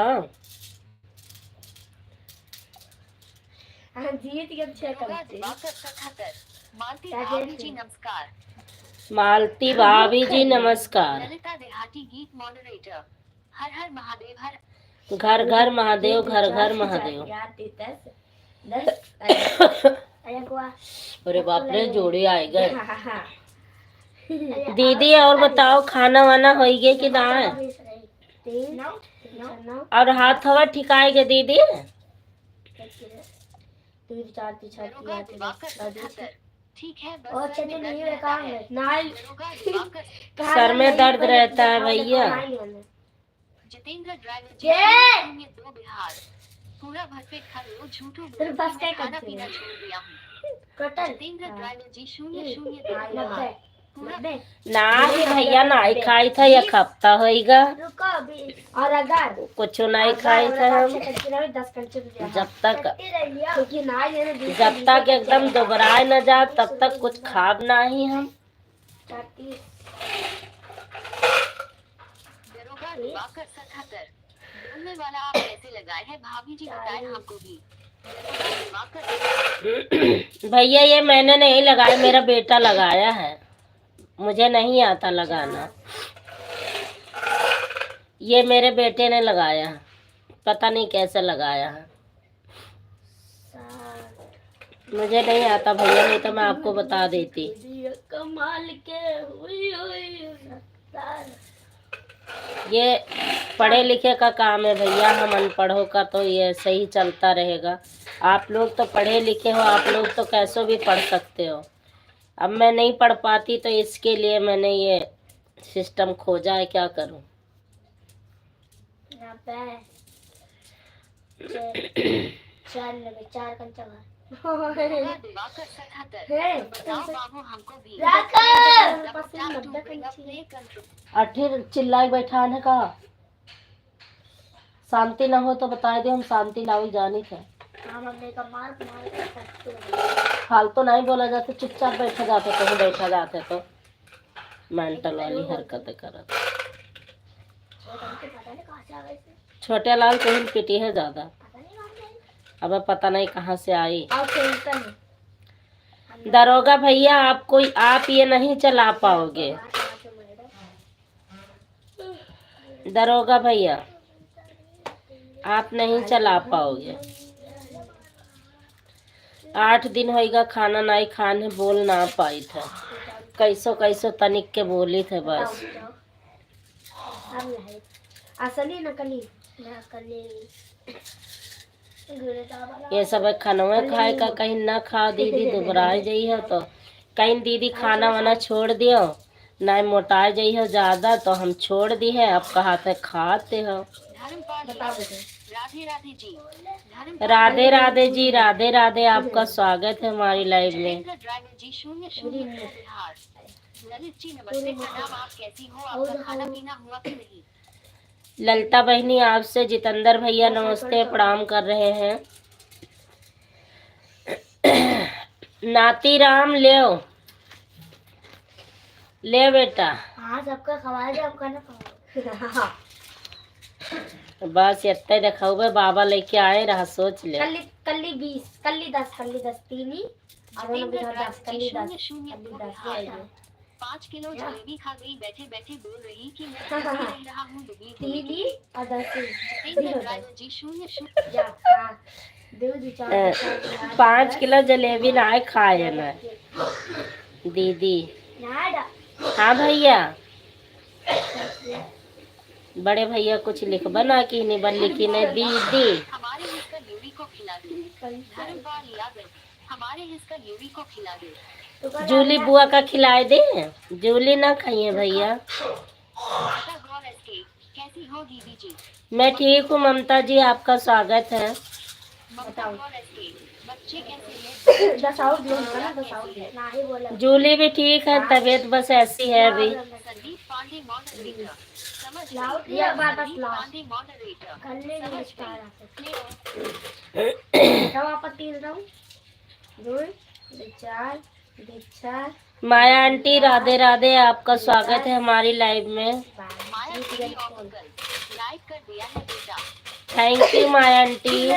हाँ जीत के अच्छे दरोगा दिवाकर 77। मालती भाभी जी नमस्कार। मालती भाभी जी नमस्कार। ललिता देहाती गीत मॉडरेटर। हर हर महादेव। हर घर घर महादेव, घर घर महादेव। अरे बाप रे जोड़ी आए गए। दीदी और बताओ खाना वाना हो गया कि ना है? और हाथ हवा ठिकाएगे दीदी? दरोगा दिवाकर 77। ठीक है बस और सर में नहीं दर्द है काम रहता है है। नाल दरोगा दिवाकर। सर में दर्द रहता है भैया। जितेंद्र ड्राइवर जी ये! 002 बिहार। पूरा भरपेट खा लो झूठो तेरे पास बोलती क्या मैं खाना करते पीना हैं? छोड़ दिया हूँ। कटल जितेंद्र ड्राइवर जी 002 बिहार। पूरा ना ही भैया नहीं खाई था, एक हफ्ता होगा रुको अभी और अगर कुछ नहीं खाई था हम। 10 कंचे जब तक क्योंकि ना ये जब तक एकदम दोबराए न जा तब तक कुछ खाब नहीं हम। दिवाकर 77 बोलने वाला आप कैसे लगाए हैं भाभी जी बताएं हमको भी। दिवाकर भैया ये मैंने नहीं लगाया, मेरा बेटा लगाया है, मुझे नहीं आता लगाना। ये मेरे बेटे ने लगाया है, पता नहीं कैसे लगाया है, मुझे नहीं आता भैया, नहीं तो मैं आपको बता देती। कमाल के हुई हुई 70। ये पढ़े लिखे का काम है भैया, हम अनपढ़ों का तो ये सही चलता रहेगा। आप लोग तो पढ़े लिखे हो, आप लोग तो कैसो भी पढ़ सकते हो। अब मैं नहीं पढ़ पाती तो इसके लिए मैंने ये सिस्टम खोजा है, क्या करूं। यहाँ पे चार कंचा दिवाकर 77 बताओ बाबू हमको भी। अठिर चिल्लाई बैठाने का, शांति ना हो तो बता दे, हम शांति लाओ जानी थे। फालतू नहीं बोला जाते, चुपचाप बैठा जाते, कहीं बैठा जाते तो मेंटल वाली हरकतें करत। छोटे लाल कहीं पिटी है ज्यादा, अब पता नहीं कहाँ से आई। दरोगा भैया आप ये नहीं चला पाओगे। दरोगा भैया आप नहीं चला पाओगे। 8 दिन होएगा खाना नहीं खाने, बोल ना पाई था, कैसो कैसो तनिक के बोली थे बस। असली नकली ये सब खानवे खाए का, कहीं ना खा दीदी दुबरा जाइ हो तो कहीं दीदी खाना वाना छोड़ दियो, ना मोटा जाइ हो ज्यादा तो हम छोड़ दी है, अब कहाते खाते हो। राधे राधे जी। राधे राधे जी, राधे राधे, आपका स्वागत है हमारी लाइव में। ड्राइवर जी 00 ललित जी नमस्ते, प्रणाम, आप कैसी हो, आपका खाना पीना हुआ कि नहीं। ललिता बहनी आपसे जितेंद्र भैया नमस्ते प्रणाम कर रहे हैं। नातीराम ले बेटा। हाँ सबका खवा दे, आपका ना खवा। बस इतने दिखाओ, बाबा लेके आए रहा, सोच ले। कल्ली 20, कल्ली 10 तीन ही, और 10 कल्ली 10 5 किलो जलेबी खा गई, बैठे बैठे बोल रही कि मैं रह रहा हूँ दुबली दुबली। 3 ही और 10 जी 00 5 किलो जलेबी ना खाए ना दीदी। हाँ भैया, बड़े भैया कुछ लिख बना की नहीं बन लिखी नहीं दीदी। हमारे हिस्सा यूवी को खिला दे, धर्मपाल यादव हमारे हिस्सा यूवी को खिला दे। जूली बुआ का खिलाए दे, जूली ना खाइए भैया। कैसी हो दीदी जी। मैं ठीक हूँ ममता जी, आपका स्वागत है। बच्चे कैसे हैं? जूली भी ठीक है, तबीयत बस ऐसी है अभी। संदीप पांडे मॉडरेटर समझ माया आंटी राधे राधे, आपका स्वागत है हमारी लाइव में। लाइक कर दिया है बेटा, थैंक यू माया आंटी।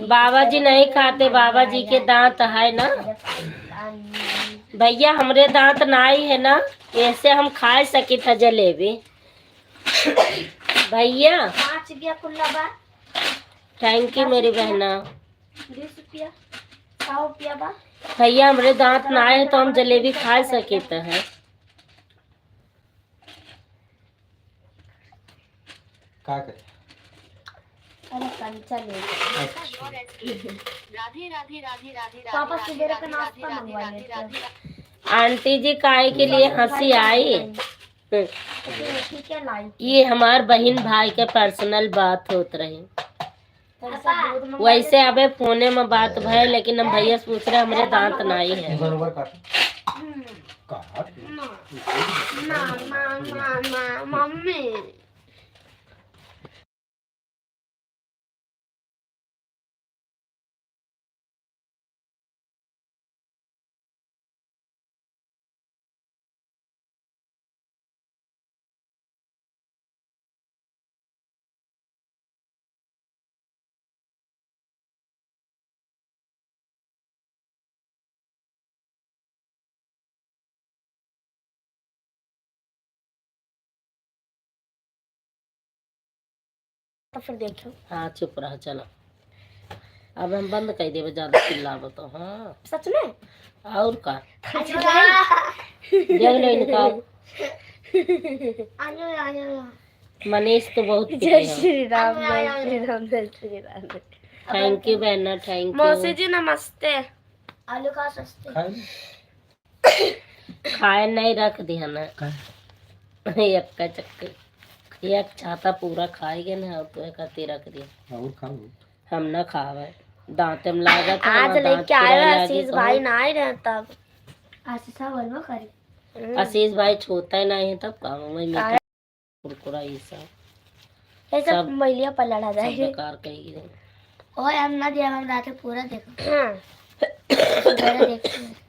बाबा जी नहीं खाते, बाबा जी के दांत है ना भैया, हमरे दांत नाई है ना, ऐसे हम खा सके था जलेबी भैया। थैंक यू मेरी बहना। 20 रुपया 100 रुपया बा भैया हमरे दांत ना आए तो हम जलेबी खा सके तो है। क्या करे? अरे कंचा ले राधे राधे राधे राधे पापा सवेरे का नाश्ता मंगवा लेते। आंटी जी काय के लिए हंसी आई? ठीक है लाई। ये हमार बहन भाई के पर्सनल बात होत रही, वैसे अबे फोने में बात भय, लेकिन हम भैया से पूछ रहे हमरे दांत नाई है। मम्मी तो फिर देखियो। हाँ चुप रहा चलो, अब हम बंद कर देवे ज्यादा चिल्लावो तो। हाँ सच में और का अच्छा देख लो इनका, मनीष तो बहुत जय पिटे हैं। श्री राम, जय श्री राम, जय श्री राम। थैंक यू बहना, थैंक मौसी यू। जी नमस्ते। आलू खा सस्ते खाए नहीं रख दिया ना एक का चक्कर, एक छाता पूरा खाएगे ना, और तो एक आती रख दिया और खाओ। हम ना खावे, दांते में लागा था आज ना, दांत लेके आए पिराए हुए लागी आशीष तो। भाई ना ही रहे तब। आशीष बोलवा करे आशीष भाई छोता ही नहीं है तब का वही मीठा कुरकुरा ये सब ये सब मैलिया पर लड़ा सब जाए। बेकार कही गई। ओए हम ना दिया, हम रात पूरा देखो।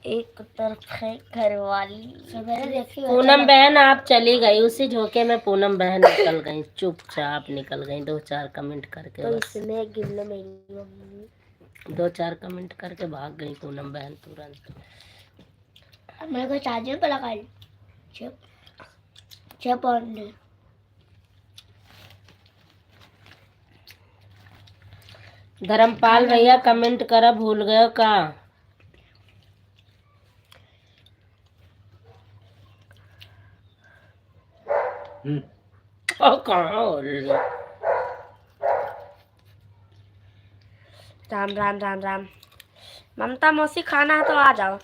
एक तरफ है घरवाली, सवेरे देखी पूनम बहन आप चली गई, उसी झोंके में पूनम बहन निकल गई, चुपचाप निकल गई, 2-4 कमेंट करके तो बस। इसमें गिल्लो मेरी मम्मी 2-4 कमेंट करके भाग गई पूनम बहन तुरंत। अब मेरे को चार्जर पे लगा ली। चुप चुप ऑन दे। धर्मपाल भैया कमेंट करा भूल गए का? कहाँ हो रही है? राम राम राम राम। ममता मौसी खाना है तो आ जाओ।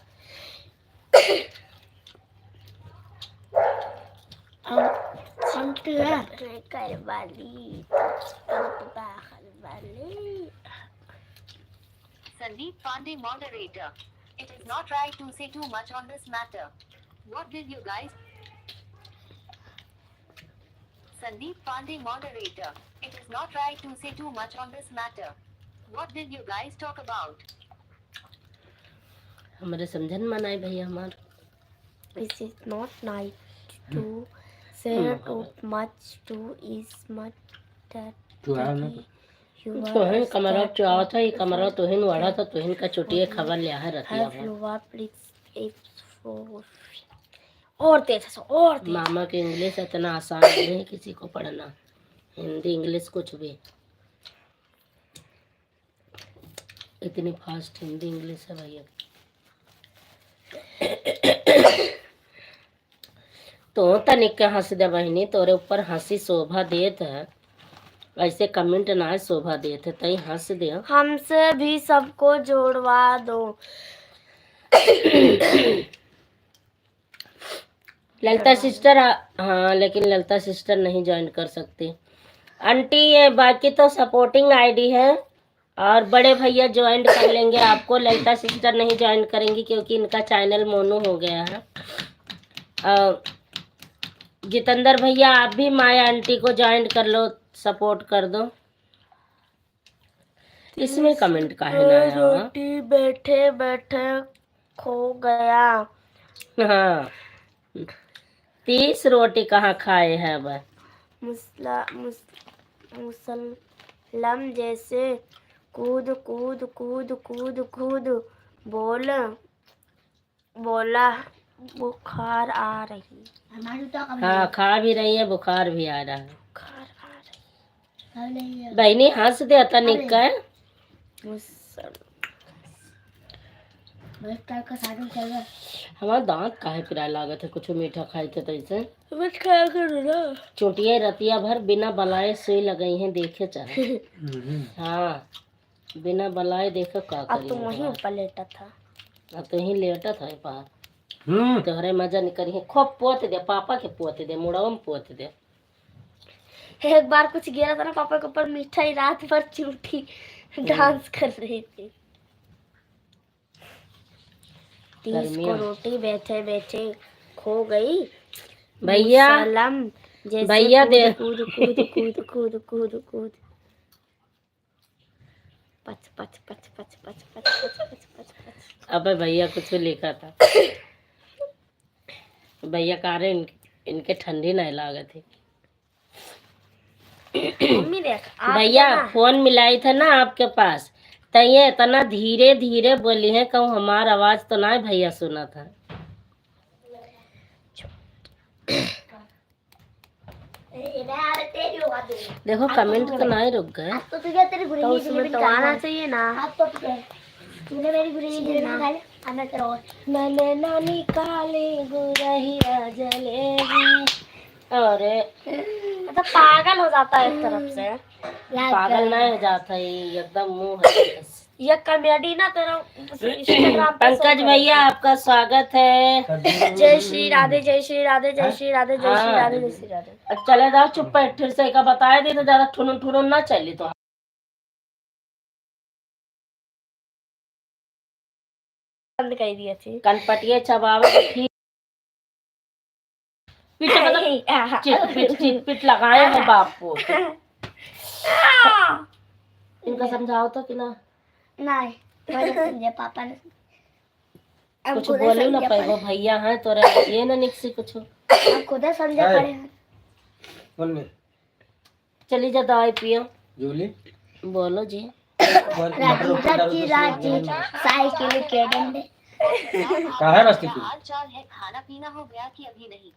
Sandeep Pandey, moderator. It is not right to say too much on this matter. What did you guys? Sandeep Pandey, moderator. It is not right to say too much on this matter. What did you guys talk about? हमारे समझन मनाए भैया हमार। This is not nice to say too much to is much that तू आया ना you तोहिन कमरा चावा था, ये कमरा तोहिन वाड़ा था, तोहिन का छुट्टी खबर लिया है रतिया have में। you और तेज से और तेज। मामा की इंग्लिश इतना आसान नहीं है किसी को पढ़ना, हिंदी इंग्लिश कुछ भी, इतनी फास्ट हिंदी इंग्लिश है भैया। तो तनिक के हंस दे बहनी, तोरे ऊपर हंसी शोभा देत है, ऐसे कमेंट ना शोभा देते तई हंस दे। हमसे भी सबको जोड़वा दो। ललिता सिस्टर हाँ, लेकिन ललिता सिस्टर नहीं ज्वाइन कर सकती आंटी, ये बाकी तो सपोर्टिंग आईडी है और बड़े भैया ज्वाइन कर लेंगे आपको। ललिता सिस्टर नहीं ज्वाइन करेंगी क्योंकि इनका चैनल मोनो हो गया है। जितेंद्र भैया आप भी माया आंटी को ज्वाइन कर लो, सपोर्ट कर दो। इसमें कमेंट काहे ना आया? रोटी बैठे बैठे खो गया। हाँ 30 रोटी कहाँ खाए हैं अब? मुसलम जैसे कूद कूद कूद कूद कूद बोला बुखार आ रही। हाँ खा भी रही है, बुखार भी आ रहा है। बहनी हंस दे तनिक का। हमारा दांत काहे पिराए लागत है, कुछ मीठा खाई थे तैसे चोटिया रतिया भर बिना बलाए सुई लगाई हैं, देखे चाहे। हाँ बिना बलाए देखो का अब तो करी वहीं ऊपर लेटा था। अब तो यहीं लेटा था पार। तोहरे मजा नहीं करी है, खूब पोत दे, पापा के पोत दे, मुड़वा में पोत दे। एक बार कुछ गिरा था ना पापा के ऊपर, मिठाई रात भर चूठी डांस कर रही थी। 30 को रोटी बैठे बैठे खो गई भैया। भैया दे कूद कूद कूद कूद कूद कूद पच पच पच पच पच पच पच पच पच पच। अबे भैया कुछ लिखा था भैया कह रहे इनके ठंडी नहीं लागत थी। मम्मी देख भैया फोन मिलाई था ना आपके पास, तो ये इतना धीरे धीरे बोली है, कहूँ हमारा आवाज तो ना भैया सुना था। देखो कमेंट तो ना ही रुक गए। तो तुझे तेरी बुरी तो उसमें तो आना चाहिए ना। अब तो तूने मेरी बुरी आना तेरा मैंने नानी काली गुरहिया जलेगी। अरे मतलब पागल हो जाता है एक तरफ से। पागल ना हो जाता है, एकदम मुंह है। ये कॉमेडी ना तेरा इंस्टाग्राम पे पंकज भैया आपका स्वागत है। जय श्री राधे जय श्री राधे जय श्री राधे जय श्री राधे जय श्री राधे। अब चले जाओ चुप पे फिर से का बताए दी तो ज्यादा ठुनुन ठुनुन ना चली तो बंद कर दिया थी। कनपटिए चबावे ठीक चिट पिट पिट लगाए हैं बाप को। इनका समझाओ तो कि ना नहीं मैंने समझा पापा ने कुछ बोले ना पाएगो भैया हैं तो ये ना निकसी कुछ आप खुद समझा पड़े हैं। चली जा दवाई पियो। जूली बोलो जी। राजी राजी साइकिल के डंडे कहाँ है रास्ते की? हाल चाल है, खाना पीना हो गया कि अभी नहीं?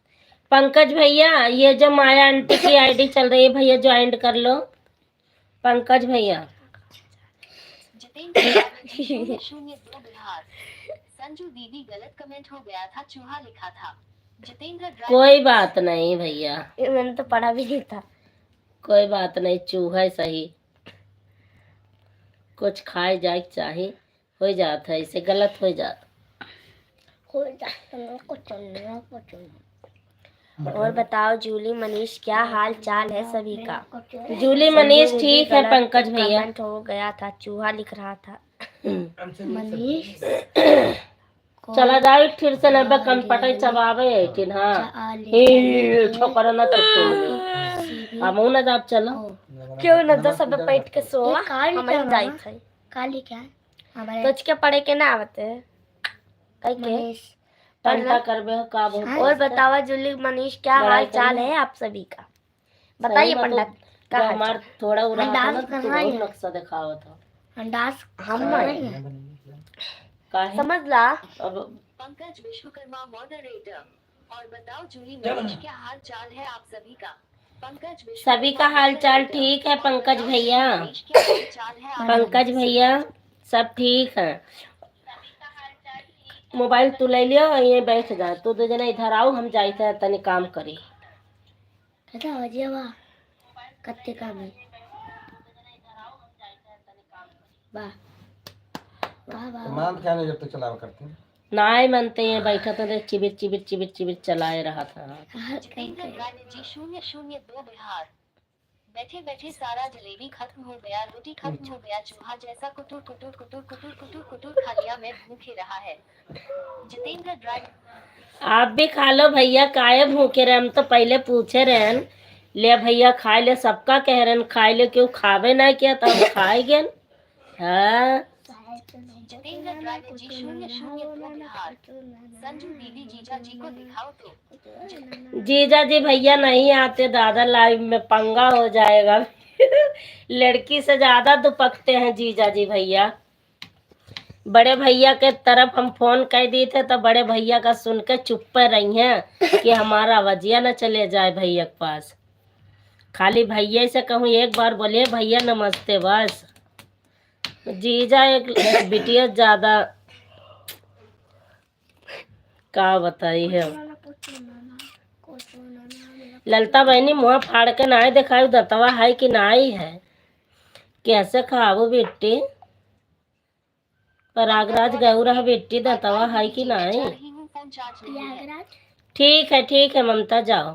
पंकज भैया ये जो माया आंटी की आईडी चल रही है भैया ज्वाइन कर लो। पंकज भैया जितेंद्र 002 बिहार। संजू दीदी गलत कमेंट हो गया था, चूहा लिखा था। जितेंद्र कोई बात नहीं भैया, मैंने तो पढ़ा भी नहीं था। कोई बात नहीं, चूहा सही कुछ खाए जाए चाहे हो जाता है, इसे गलत हो जाता। और बताओ जूली मनीष क्या हाल चाल है सभी का? जूली मनीष ठीक है। पंकज भैया कमेंट हो गया था, चूहा लिख रहा था। मनीष चला जाओ फिर से नब्बे कन पटाई चबावे ऐठिन। हाँ हे छोकरा ना तो हमहु ना जाब चलो। क्यों न तो सब बैठ के सोवा हम ही जाई थे। काली क्या हमारे तो के पढ़े के ना आवते कई के टंटा करबे हो का बहुत। और बतावा जूली मनीष क्या हाल चाल है आप सभी का? बताइए पंडित का हमार थोड़ा उड़ा नक्शा दिखावा था अंदाज हम काहे समझ ला। अब पंकज विश्वकर्मा मॉडरेटर। और बताओ जूली मनीष क्या हाल चाल है आप सभी का? पंकज सभी का हाल चाल ठीक है। पंकज भैया क्या हाल चाल है आप? पंकज भैया सब ठीक है। मोबाइल तू ले लियो ये बैठ जा तू दो जना इधर आओ हम जाते तनी काम करी। कत्ते काम है वाह तमाम क्या नहीं जब तक चलावा करते हैं ना ही मनते हैं बैठा तो चिबिर चिबिर चिबिर चिबिर चलाए रहा था। जितेंद्र जी 002 बिहार। बैठे बैठे सारा जलेबी खत्म हो गया, रोटी खत्म हो गया, चूहा जैसा कुटुर कुटुर कुटुर कुटुर कुटुर कुटुर खा लिया, मैं भूखे रहा है। जितेंद्र ड्राइव। आप भी खा लो भैया, काहे भूखे रहे? हम तो पहले पूछे रहे ले भैया खाए ले, सबका कह रहे खाए ले, क्यों खावे ना किया तो हम खाएंगे। हाँ जितेंद्र ड्राइव जी 002 बिहार। संजू दीदी जीजा जी को दिखाओ तो। जीजा जी भैया नहीं आते दादा, लाइव में पंगा हो जाएगा। लड़की से ज्यादा दुपकते हैं जीजा जी भैया। बड़े भैया के तरफ हम फोन कर दिए थे तो बड़े भैया का सुन के चुप पर रही हैं कि हमारा आवाजिया न चले जाए भैया के पास। खाली भैया से कहूँ एक बार बोलिए भैया नमस्ते बस। जीजा एक बिटिया ज्यादा का बताई है। ललता बहनी मुँह फाड़ के ना दिखाई दतवा है कि नाई है, कैसे खाओ बेटी? प्रयागराज गऊ रहा बेटी दतवा है कि नाई? ठीक है ममता जाओ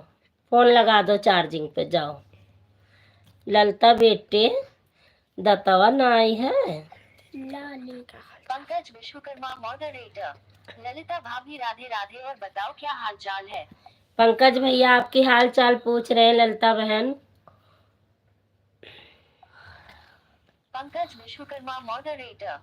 फोन लगा दो चार्जिंग पे जाओ। ललता बेटी दतवा नाई है। पंकज विश्वकर्मा मॉडरेटर। ललिता भाभी राधे राधे और बताओ क्या हाल चाल है? पंकज भैया आपकी हाल चाल पूछ रहे हैं ललिता बहन। पंकज विश्वकर्मा मॉडरेटर।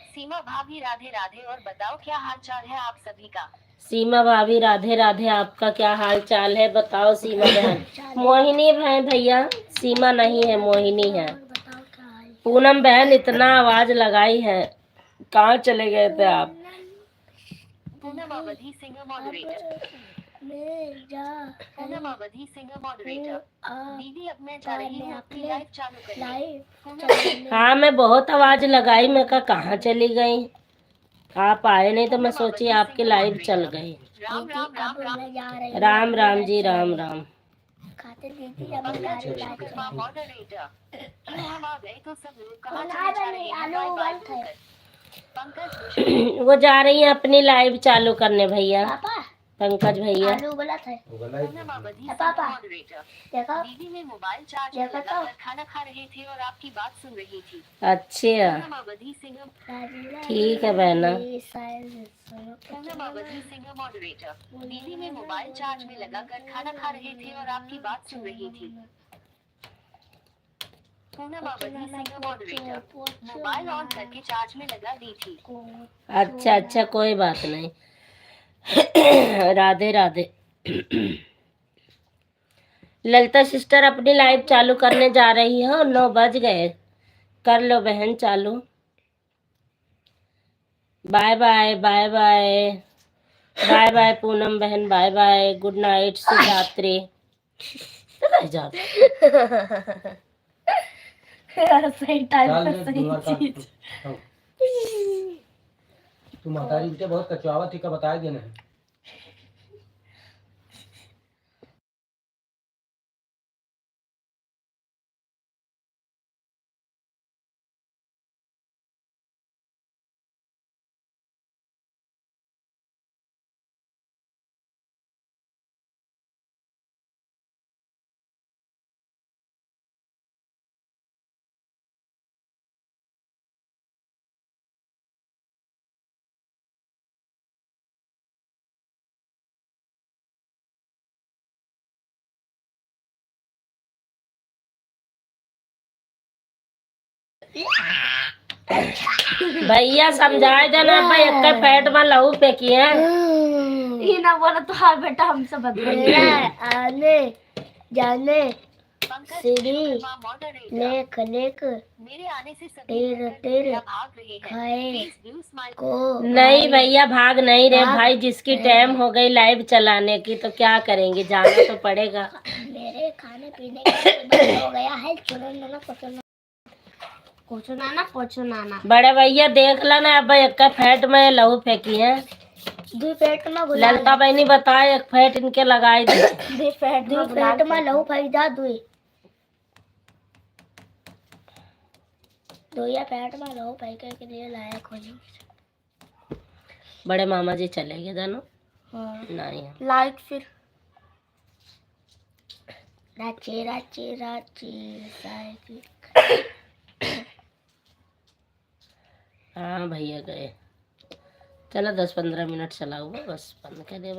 सीमा भाभी राधे राधे और बताओ क्या हाल चाल है आप सभी का? सीमा भाभी राधे राधे, आपका क्या हाल चाल है बताओ सीमा बहन। मोहिनी है भैया, सीमा नहीं है मोहिनी है। पूनम बहन इतना आवाज लगाई है, कहाँ चले गए थे आप? पूनम अवधि सिंह मॉडरेटर। पूनम अवधि सिंगर मॉडरेटर। दीदी अब मैं जा रही हूँ अपनी लाइव चालू करने। हाँ मैं बहुत आवाज लगाई, मैं कहा कहाँ चली गई, आप आए नहीं तो मैं सोची आपकी लाइव चल गई। राम राम राम राम। राम राम जी, राम राम। पंकज विश्वकर्मा मॉडरेटर। हम आ गए तो सब लोग कहाँ चले जा रहे हैं? बाय बाय बोलकर। पंकज विश्वकर्मा वो जा रही है अपनी लाइव चालू करने भैया, पंकज भैया। पूनम अवधि सिंगर मॉडरेटर। दीदी मैं मोबाइल चार्ज में लगाकर खाना खा रही थी और आपकी बात सुन रही थी। अच्छा पूनम अवधि सिंगर। ठीक है बहना। पूनम अवधि सिंगर मॉडरेटर। दीदी मैं मोबाइल चार्ज में लगाकर खाना खा रही थी और आपकी बात सुन रही थी। पूनम अवधि सिंगर मॉडरेटर। मोबाइल ऑन करके चार्ज में लगा दी थी। अच्छा अच्छा कोई बात नहीं। राधे राधे। ललिता सिस्टर अपनी लाइव चालू करने जा रही है, 9 बज गए। कर लो बहन चालू। Bye bye bye bye bye bye Poonam बहन, बाय बाय, गुड नाइट, शुभ रात्रि। सही टाइम चल पे रे, सही दुआ का- चीज। हाँ। तू महतारी बेटे बहुत कचवावा थी का बताया देना है। भैया समझाए देना भाई, एक फैट में लहू फेंकी है। ये ना बोला तो हाँ बेटा हमसे बदल आने जाने पंकज सीढ़ी विश्वकर्मा मॉडरेटर। लेख लेख मेरे आने से सभी टेर मिलकर टेर क्या भाग रहे हैं? खाए प्लीज व्यू स्माइल को नहीं भैया भाग नहीं रहे भाग भाई, जिसकी टाइम हो गई लाइव चलाने की तो क्या करेंगे, जाना तो पड़ेगा। मेरे खाने पीने का बंद हो गया है। चुनना पोछो नाना बड़े भैया देख लेना, अब एक फैट में लहू फेंकी है। दो पेट में गुलाल ललता बहनी बताए, एक फैट इनके लगाई दे। दो पेट में लहू फैदा दुई दो या पेट में लहू फैके के लिए लायक हो जाओ। बड़े मामा जी चले गए दोनों। हाँ नहीं लाइक फिर राची राची राची साइकिल। हाँ भैया गए। चलो 10-15 मिनट चलाओ बस, बंद कर दे।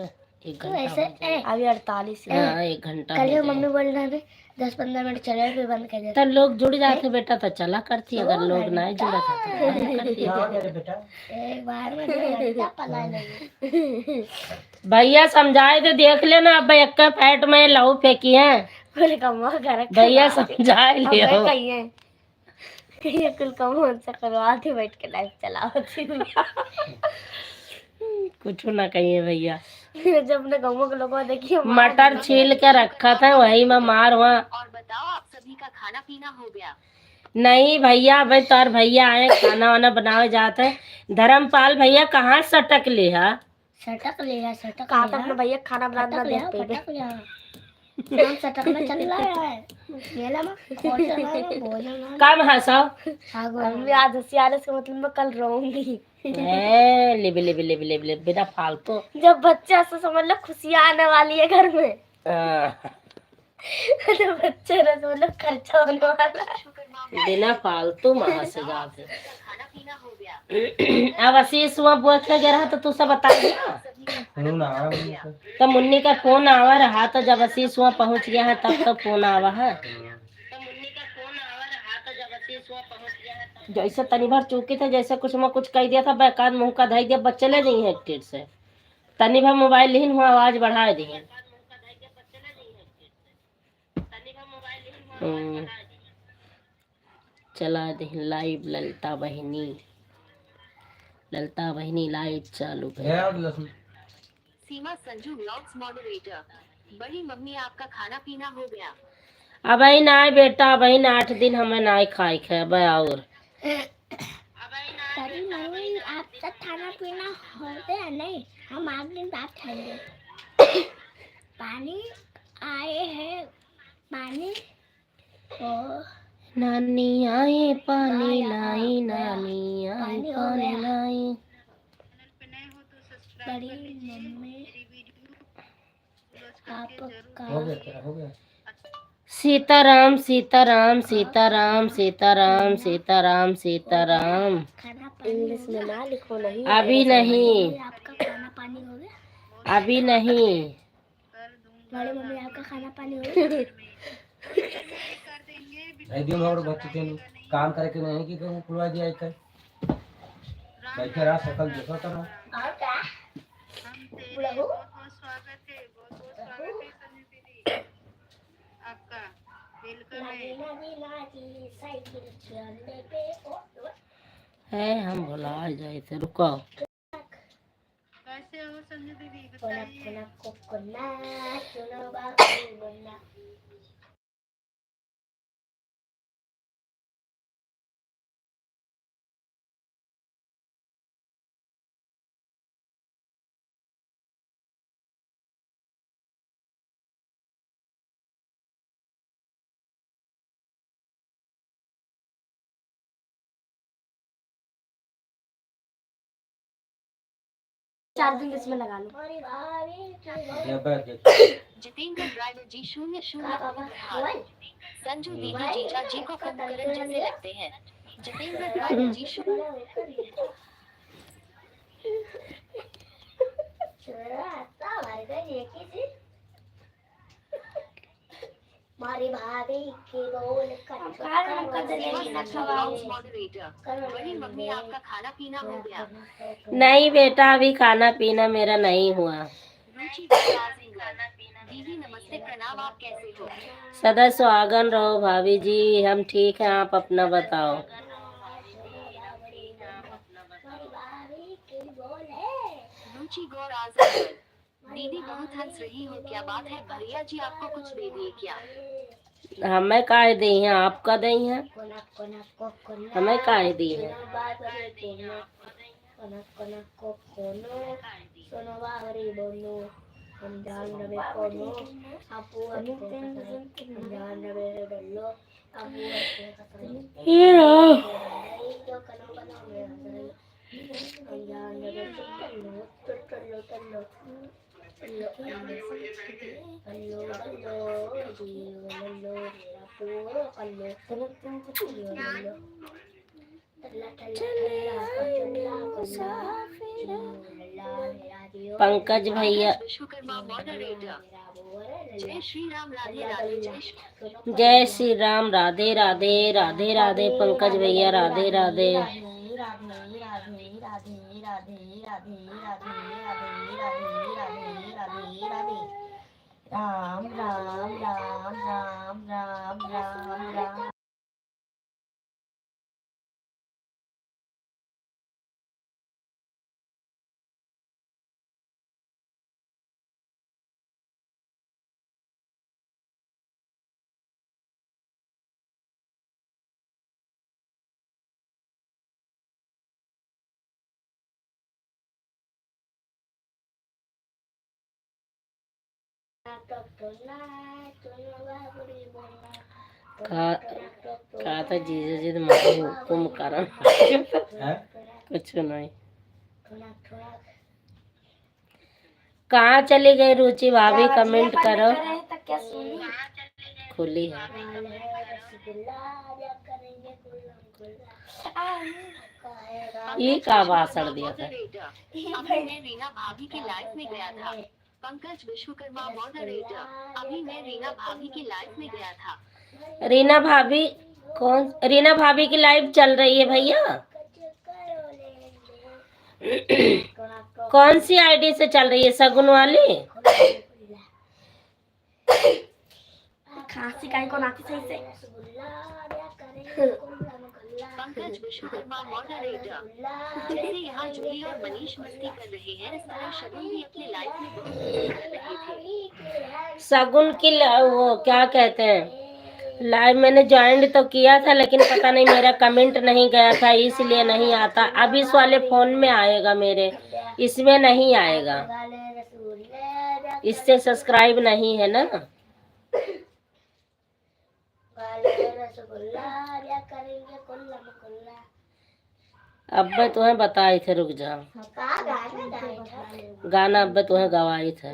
1 घंटा हो जाए। अभी 48 हाँ 1 घंटा कल हो मम्मी जाए। बोल रहे थे 10-15 मिनट चले फिर बंद कर दे। तो लोग जुड़ जाते बेटा तो चला करती, अगर लोग नहीं जुड़ा था तो बंद कर दिया। हाँ मेरे बेटा एक बार में 2 घंटा पला नहीं। भैया समझाए तो देख लेना, अब एक फैट में लहू फेंकी है। बोले कम्मा कर भैया समझाए लियो। कहिए कहिए कुल कम से करवा थे बैठ के लाइव चलाओ थी। कुछ ना कहिए भैया। जब ने गाँव के लोगों देखिए मटर छील के रखा था वही में मार हुआ। और बताओ आप सभी का खाना पीना हो गया? नहीं भैया भाई तार भैया आए खाना वाना बनावे जाते हैं। धर्मपाल भैया कहाँ सटक ले है? सटक कहा था अपने भैया खाना बनाना देखते हैं। सटक में चल रहा है मेला में भोजन कम हंसो। हम भी आज हंसियारे से मतलब मैं कल रहूंगी। लिबे लिबे लिबे लिबे लिबे बिना फालतू। जब बच्चा से समझ लो खुशियाँ आने वाली है घर में। तो बच्चे ने तो मतलब खर्चा होने वाला है। बिना फालतू महा से जाते। खाना पीना हो गया? अब आशीष वहाँ बुआ के रहा तो तू सब बता दिया। फोन आया मुझे। तो मुन्नी का फोन आवा रहा, तो जब आशीष वहाँ पहुँच गया है तब तो फोन आवा है। जैसे तनी भर चूकी था, जैसे कुछ मैं कुछ कह दिया था, बेकार मुंह का धाई दिया, बच्चे ले दी है टेट से। तनी भर मोबाइल लीन हुआ, आवाज बढ़ा दी है। चला दी लाइव ललता बहनी लाइव चालू है और लहसुन सीमा संजू व्लॉग्स मॉडरेटर। बड़ी मम्मी आपका खाना पीना हो गया? अब ही ना आए बेटा, अब ही ना 8 दिन हमें ना ही खाए खे अब और बड़ी मम्मी आपका खाना पीना हो गया? नहीं, हम अगली बात खाएंगे। पानी आए हैं, पानी ओ नानी आए पानी लाई, नानी आए पानी लाई। बड़ी मम्मी आपका हो गया तेरा, हो गया। सीताराम सीताराम सीताराम सीताराम सीताराम सीताराम। खाना इंग्लिश में ना लिखो, नहीं अभी नहीं, आपका खाना पानी हो गया? अभी नहीं। बड़ी मम्मी आपका खाना पानी हो गया? दिन और बच्चे थे काम करे के नहीं कि कहूँ खुलवा दिया एक बैठे रहा सकल देखो करो। और क्या बुलाओ? है हम भुला जाए थे, रुको। चार दिन इसमें लगा लो। ये बैठ देख जितेंद्र ड्राइवर जी 00। संजू दीदी जीजा जी को कुंभकर्ण जैसे लगते हैं। जितेंद्र ड्राइवर जी 0। मारी भाभी की बोल बड़ी मम्मी आपका खाना पीना हो गया? नहीं बेटा, अभी खाना पीना मेरा नहीं हुआ। रुचि दीदी नमस्ते प्रणाम, आप कैसे हो? सदा सुहागन रहो भाभी जी, हम ठीक हैं, आप अपना बताओ। रुचि गौर आजमगढ़। दीदी बहुत हंस रही हो, क्या बात है? भैया जी आपको कुछ दे दिए क्या? हमें काहे दी हैं, आपका दी हैं? हमें काहे दी हैं? पंकज भैया विश्वकर्मा मॉडरेटर। जय श्री राम, राधे राधे। जय श्री राम, राधे राधे राधे राधे। पंकज भैया राधे राधे। राम राम राम राम राम राम राम। कहा था जीजा जी तुम्हारे हुक्म करन कुछ नहीं। कहाँ चली गई रुचि भाभी, कमेंट करो। खुली है। ये का भाषण दिया था? अभी मैं रीना भाभी की लाइफ में गया था। पंकज विश्वकर्मा मॉडरेटर। अभी मैं रीना भाभी की लाइफ में गया था। रीना भाभी कौन? रीना भाभी की लाइव चल रही है भैया। कौन सी आईडी से चल रही है? सगुन वाली? खांसी का को नाती सही से पंकज विश्वकर्मा मॉडरेटर। जैसे यहाँ जूली और मनीष मस्ती कर रहे हैं, इस तरह शगुन भी अपनी लाइफ में बहुत मस्ती कर रहे थे। शगुन की वो क्या कहते हैं, लाइव मैंने ज्वाइन तो किया था, लेकिन पता नहीं मेरा कमेंट नहीं गया था, इसलिए नहीं आता। अब इस वाले फोन में आएगा मेरे, इसमें नहीं आएगा, इससे सब्सक्राइब नहीं है ना। अब मैं तुम्हें बताई थे, रुक जाओ, गाना अब मैं तुम्हें गवाई थे।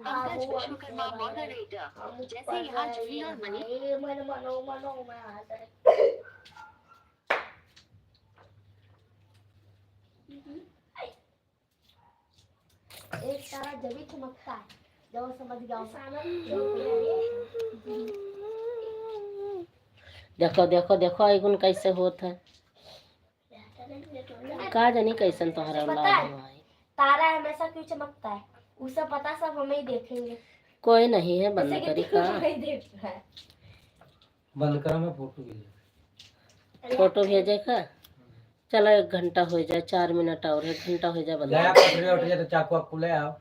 पंकज विश्वकर्मा मॉडरेटर। जैसे यहाँ जूली और मनीष एक तारा जब भी चमकता है, जब समझ गया देखो देखो देखो आइगुन कैसे होता है, का जानी कैसन तोहरा पता है तारा हमेशा क्यों चमकता है, उसे पता, सब हमें ही देखेंगे। कोई नहीं है, बंद करी का देख रहा है। बंद करो, मैं फोटो भेज। फोटो भेजे का, चलो 1 घंटा हो जाए, 4 मिनट और 1 घंटा हो जाए, बंद। ले आप पटरी उठ जाए तो चाकू आपको ले आओ।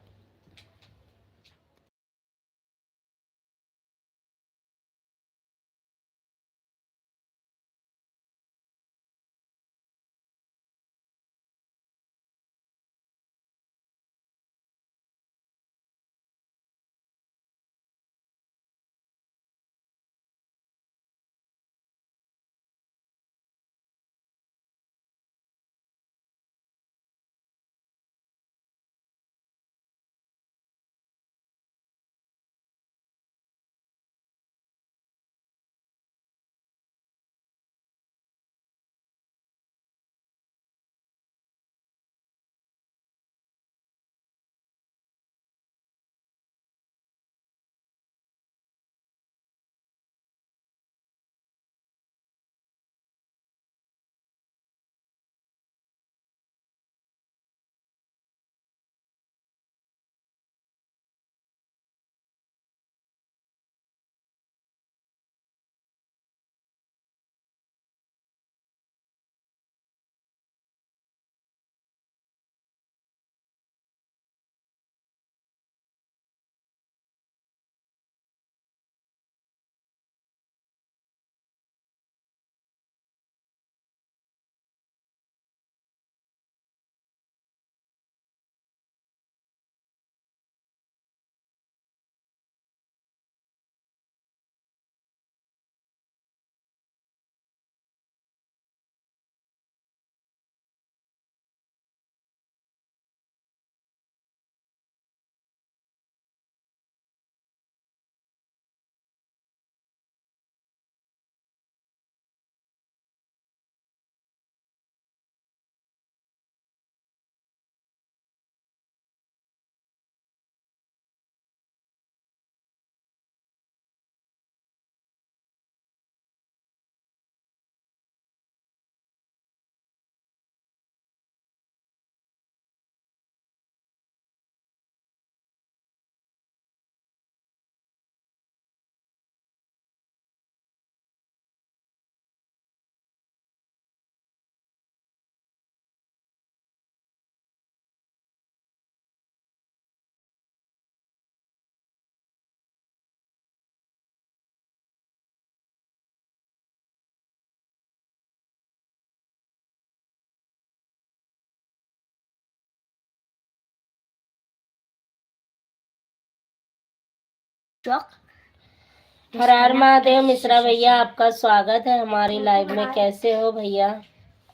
हर हर महादेव। मिश्रा भैया आपका स्वागत है हमारी लाइव में, कैसे हो भैया?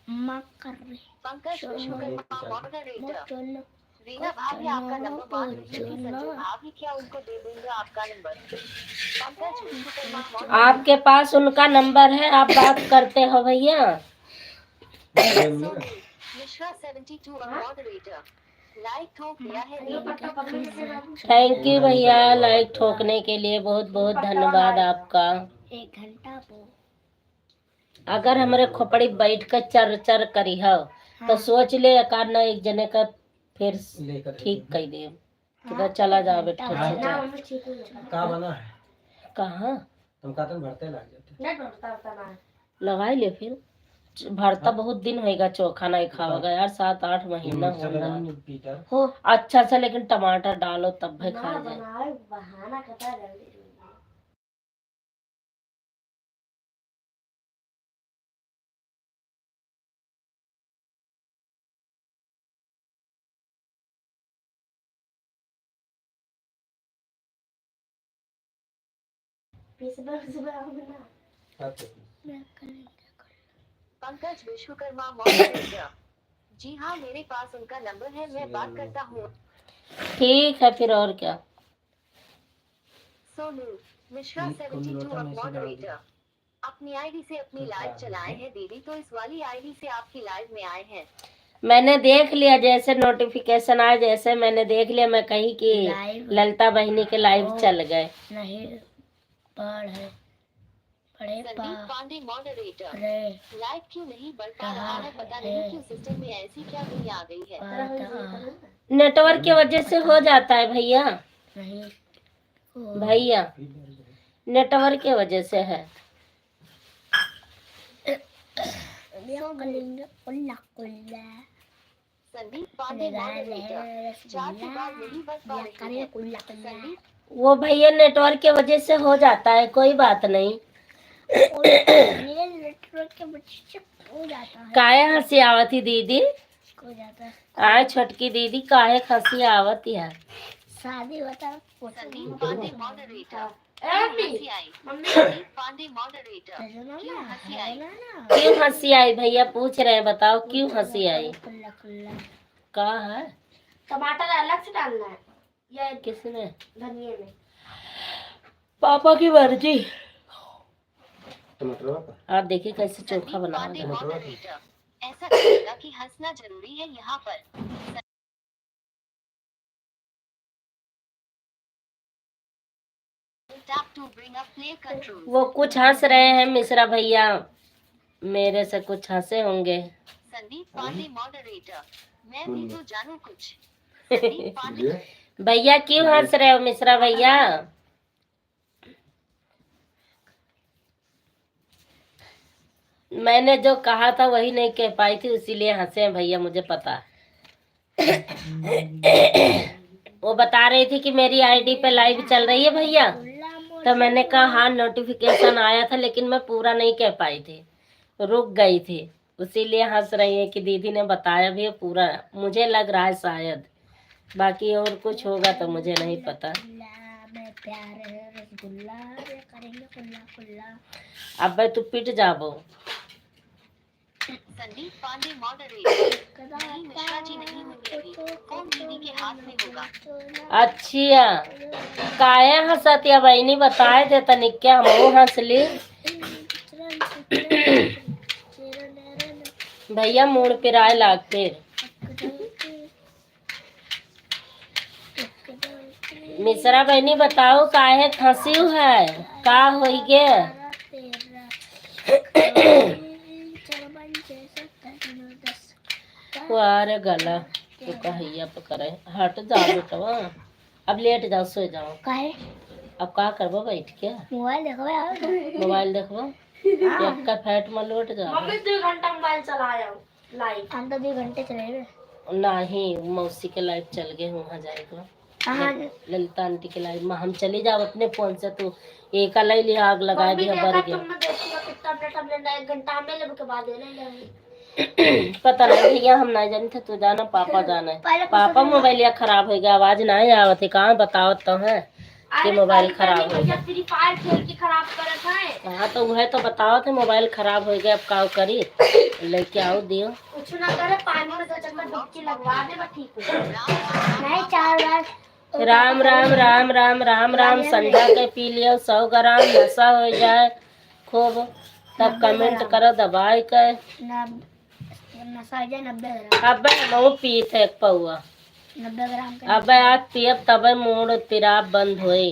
पंकज विश्वकर्मा मॉडरेटर। रीना भाभी आपका नंबर मांग रही थी, संजू भाभी क्या उनको दे देंगे आपका नंबर? पंकज विश्वकर्मा आपके पास उनका नंबर है, आप बात करते हो भैया? मिश्रा 72 मॉडरेटर। लाइक ठोक दिया है। थैंक यू भैया, लाइक ठोकने के लिए बहुत बहुत धन्यवाद आपका। 1 घंटा को अगर हमारे खोपड़ी बैठ कर चर चर करी हो तो सोच ले एकाध ना एक जने का फिर ठीक कर दे, किधर चला जाओ बेटा। का बना है? कहाँ? हम कहते हैं भरते लग जाते नहीं भरता ना है। लगा ही ले फिर। भरता बहुत दिन होएगा चोखा नहीं खाओगा यार, 7-8 महीना हो रहा। पीटर हो अच्छा अच्छा, लेकिन टमाटर डालो तब भी ना खा जाए। बनाए बहाना करता है जल्दी। पीस बना पंकज विश्वकर्मा मॉडरेटर। जी हाँ, मेरे पास उनका नंबर है, मैं बात करता हूँ। ठीक है फिर, और क्या। सोनू मिश्रा एक 72 लोटा अब में से डाल दो। मॉडरेटर। अपनी आईडी से अपनी तो लाइव क्या चलाए है? हैं दीदी, तो इस वाली आईडी से आपकी लाइव में आए हैं। मैंने देख लिया, जैसे नोटिफिकेशन आए जैसे मैंने देख लिया, मैं कही कि लाइव ललिता बहनी के लाइव ओ। चल गए। नहीं पढ़ है पढ़े संदीप पांडे मॉडरेटर। पढ़े लाइव क्यों नहीं बढ़ पा रहा है, पता नहीं क्यों सिस्टम में ऐसी क्या हुई आ गई है। नेटवर्क की वजह से हो जाता है भैया, नहीं भैया नेटवर्क की वजह से है। संदीप पांडे मॉडरेटर। 4 के बाद नहीं बढ़ पा रही है। संदीप वो भैया नेटवर्क की वजह से हो जाता है, कोई बात नहीं। नेटवर्क के वजह से हो जाता है। काहे हंसी आवती दीदी? हो जाता है। आए छोटकी दीदी, काहे हंसी आवती है? शादी होता है संदीप पांडे मॉडरेटर। मम्मी हंसी आई। संदीप पांडे मॉडरेटर। क्यों हंसी आई? क्यों हंसी आई भैया पूछ रहे हैं, बताओ क्यों हंसी आई? खुला खुला का है? टमाटर अलग से डालना है या किसने? धनिया में? पापा की मर्जी। टमाटर का आप देखिए कैसे चोखा संदीप बना पांडे है। मॉडरेटर। ऐसा लगेगा कि हंसना जरूरी है यहाँ पर। Tap to bring up play control. वो कुछ हंस रहे हैं मिश्रा भैया, मेरे से कुछ हंसे होंगे। संदीप पांडे मॉडरेटर। मैं भी तो जानू कुछ। संदीप पांडे भैया क्यों हंस रहे हो मिश्रा भैया? मैंने जो कहा था वही नहीं कह पाई थी, इसीलिए हंसे हैं भैया, मुझे पता है। वो बता रही थी कि मेरी आईडी पे लाइव चल रही है भैया, तो मैंने कहा हाँ नोटिफिकेशन आया था, लेकिन मैं पूरा नहीं कह पाई थी, रुक गई थी, इसीलिए हंस रही है कि दीदी ने बताया भी है पूरा। मुझे लग रहा है शायद, बाकी और कुछ होगा तो मुझे नहीं पता। अब भाई तू पिट जाबो। संदीप पांडे मॉडरेटर। नहीं मिश्रा जी नहीं होंगे अभी, फोन दीदी के हाथ में होगा। अच्छा काहे हंसतिया बहनी, बताए थे तनिक क्या हम हंसली। भैया मूड पिराए लाग फिर। मिश्रा बहनी बताओ काहे हंसी है, का होई गे? अरे गला तो कहिया पकड़े, हट जाओ बेटवा, अब लेट जाओ, सो जाओ। काहे? अब का करबो बैठ के? मोबाइल देखो यार। मोबाइल देखबो, एक का फैट में लौट जाओ। मम्मी 2 घंटा मोबाइल चलाया लाइव। हम तो 2 घंटे चले नहीं, मौसी के लाइव चल गए, वहाँ जाएगा ललिता आंटी के लाइव में हम चले जाओ अपने फोन से, तो एक लाई लिया आग लगा दिया बर गया। तुमने देखियो कितना अपडेट लेना 1 घंटा में लेब के बाद ले लेंगे। पता नहीं भैया, हम नहीं जानते, तू जाना पापा जाना है। पापा मोबाइल या खराब हो गया, आवाज नहीं आवत है, कहाँ बताओ तो है कि मोबाइल खराब हो गया। फ्री फायर खेल के खराब करत है। हाँ तो वह तो बताओ थे मोबाइल खराब हो गया, अब का करी, लेके आओ दियो। कुछ ना करे, पानी में 2 चक्कर डुबकी लगवा दे बस ठीक हो। नहीं 4 बार राम राम राम राम राम राम, संध्या के पी लियो 100 ग्राम, नशा हो जाए खूब, तब कमेंट करो दबाई के। नशा हो जाए 90 ग्राम। अब मैं पी थे एक पौआ, 90 ग्राम का। अब आज पियब तब मूड तिराब बंद होई।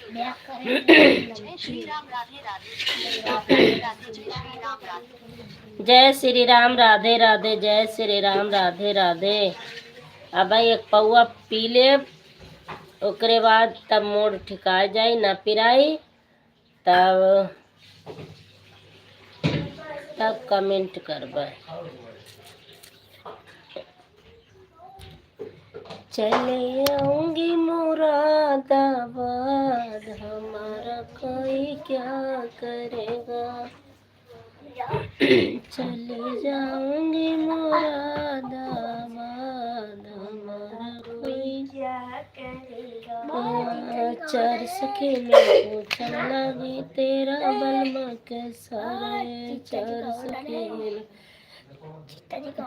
जय श्री राम राधे राधे। राधे जय श्री राम राधे। जय श्री राम राधे राधे, जय श्री राम राधे राधे। अब एक पौआ पी ले, ओकरे बाद तब मूड ठिका जाई ना पिराई तब कमेंट करबै। चले आऊंगी मुरादाबाद, हमारा कोई क्या करेगा। चले जाऊंगी मुरादाबाद, हमारा कोई क्या करेगा। चार सखी में पूछन लगी तेरा बलमा कैसा रे। चार सखी में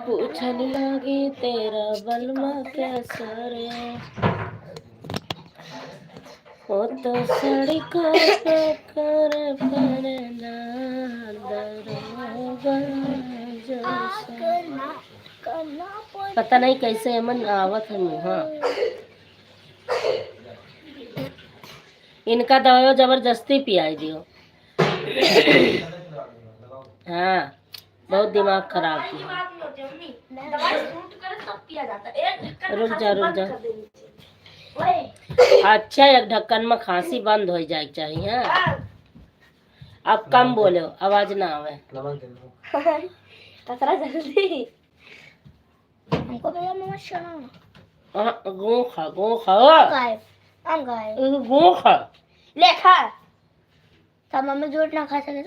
पूछन लगी तेरा बलमा कैसा रे। वो तो सड़कों पे कर फरना दरोगा जैसा। पता नहीं कैसे मन आवत है मुँह। इनका दवाई जबरदस्ती पियाई दियो। हाँ बहुत दिमाग खराब किया। रुक जा रुक जा। अच्छा एक ढक्कन में खांसी बंद हो जाए चाहिए। हाँ? अब कम बोलो आवाज ना आवे। जल्दी हमको भैया मम्मा सुनो। गो खा ले खा तब मम्मी झूठ ना खा सके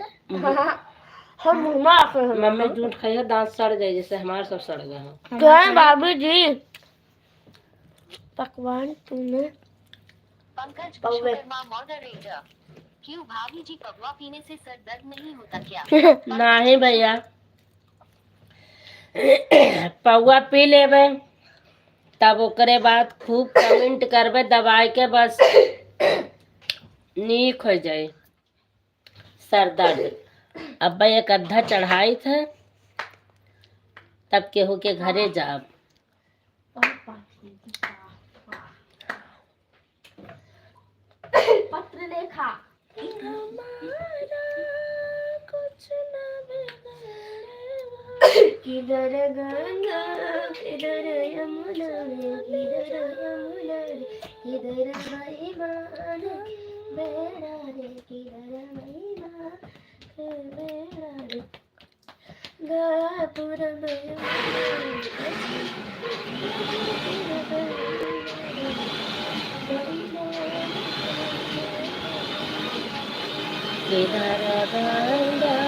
हम मम्मी झूठ खाइए दांत सड़ जाए जैसे हमारे सब सड़ गए हैं। क्या भाभी जी पकवान तूने पंकज विश्वकर्मा मॉडरेटर। क्यों भाभी जी पकवा पीने से सर दर्द नहीं होता क्या? नहीं भैया पौवा पी लेबे तब ओकरे बाद खूब कमेंट करबे दवाई के बस नीक हो जाए सर दर्द। अब एक अद्धा चढ़ाई थे तब केहू के घरे जाब। पत्र लेखा कुछ न किधर गंगा किधर यमुना किधर यमुना किधर महिमान बेड़ा रे किधर महिमा बेड़ा रे गापुर किधर गंगा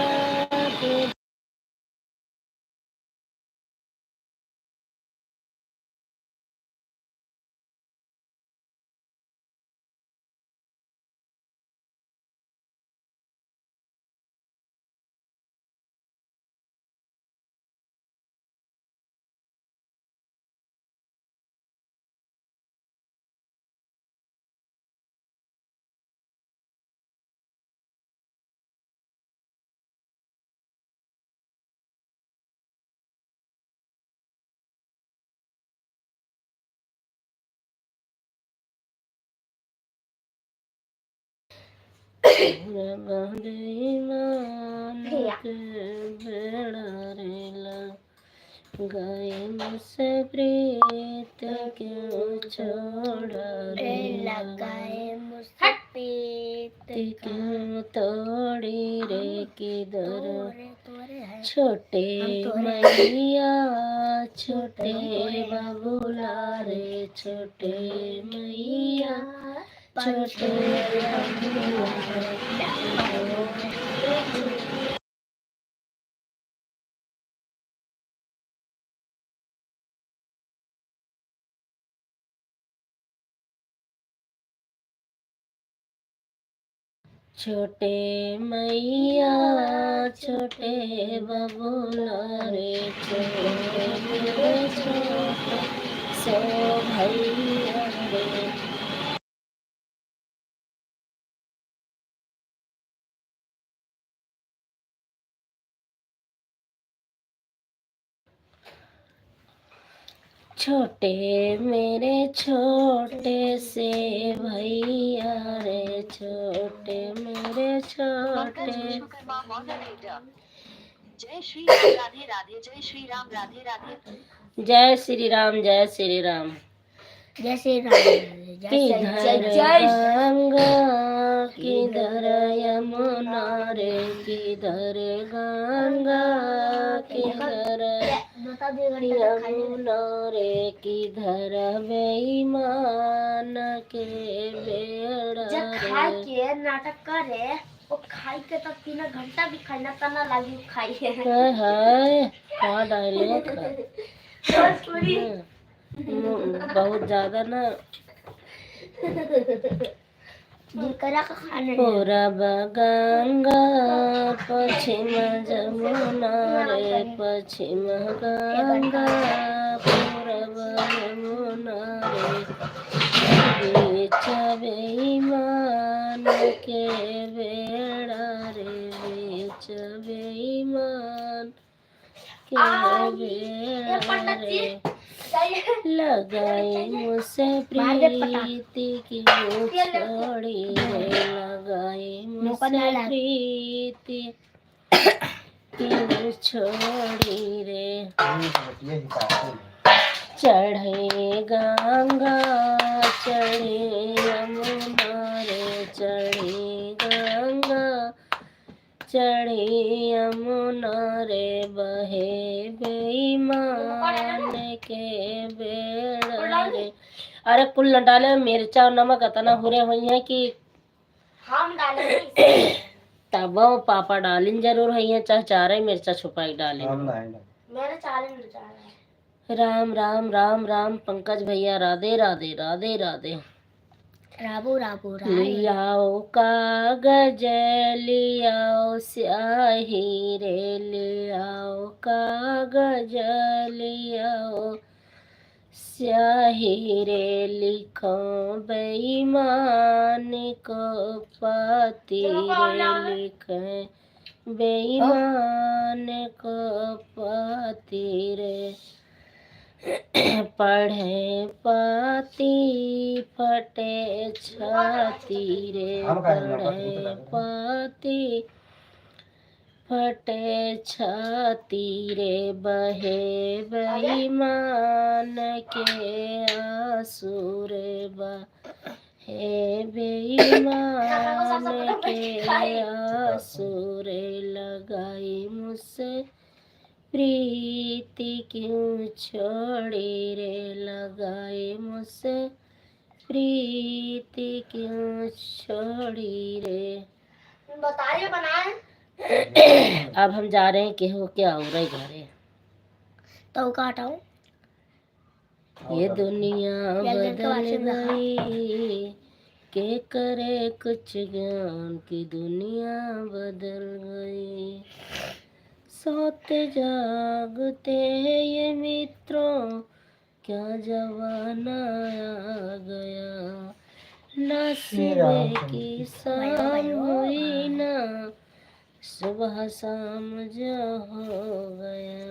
गए मुझसे प्रीत क्यों छोड़ा रे लगाए मुझसे प्रीत क्यों तोड़ी रे किधर तोरे छोटे मैया छोटे बबुला रे छोटे मैया छोटे छोटे मैया छोटे बबुला रे छोटे मेरे छोटे सो भैया रे। छोटे मेरे छोटे से भैया रे छोटे मेरे पंकज छोटे। विश्वकर्मा मॉडरेटर। जय श्री राम राधे राधे। जय श्री राम राधे राधे। जय श्री राम जय श्री राम। जैसे किधर गंगा किधर यमुना रे, किधर गंगा किधर यमुना रे, किधर बेईमान के बेड़ा जब खाए रे। के नाटक करे वो खाई के तब 3 घंटा भी खाई ना तना लागी खाई है। हाय हाय क्या डायलॉग है। भोजपुरी बहुत ज्यादा ना। करा का खाने पूरब गंगा पश्चिम जमुना रे, पश्चिम गंगा पूरब यमुना रे, बीच बेईमान के बेड़ा रे, बीच बेईमान के बेड़ा रे। लगाई मुझसे प्रीति की छोड़ी रे, लगाई मुझसे प्रीति की छोड़ी रे। चढ़े गंगा चढ़े यमुना रे, चढ़े गंगा चढ़े यमुना रे, बहे बेईमान के बेड़ा रे। अरे कुल न डाले, मिर्चा और नमक इतना हुरे हुई है कि हम डालेंगे। तब वो पापा डालिन जरूर है, चाहे चारे मिर्चा छुपाई डाले। मेरे 4 मिनट जा रहा है। राम राम राम राम पंकज भैया, राधे राधे राधे राधे। राबू राबू लियाओ कागज लियाओ स्याही रे, लियाओ कागज लियाओ स्याही रे, लिखो बेईमान को पति रे, लिखे बेईमान को पति रे। पढ़े पाती फटे छाती रे, पढ़े पाती फटे छाती रे, बहे बेईमान के आंसू रे, बहे बेईमान के आंसू रे। लगाई मुझसे प्रीति क्यों छोड़ी रे, लगाई मुझसे प्रीति क्यों छोड़ी रे। बताइए बनाए अब हम जा रहे हैं केहू क्या हो रहा घरे। तो काटाओ ये दुनिया बदल गई के करे कुछ ज्ञान की दुनिया बदल गई। सोते जागते ये मित्रों क्या जमाना आ गया, ना सुबह की शाम हुई ना सुबह शाम जो हो गया।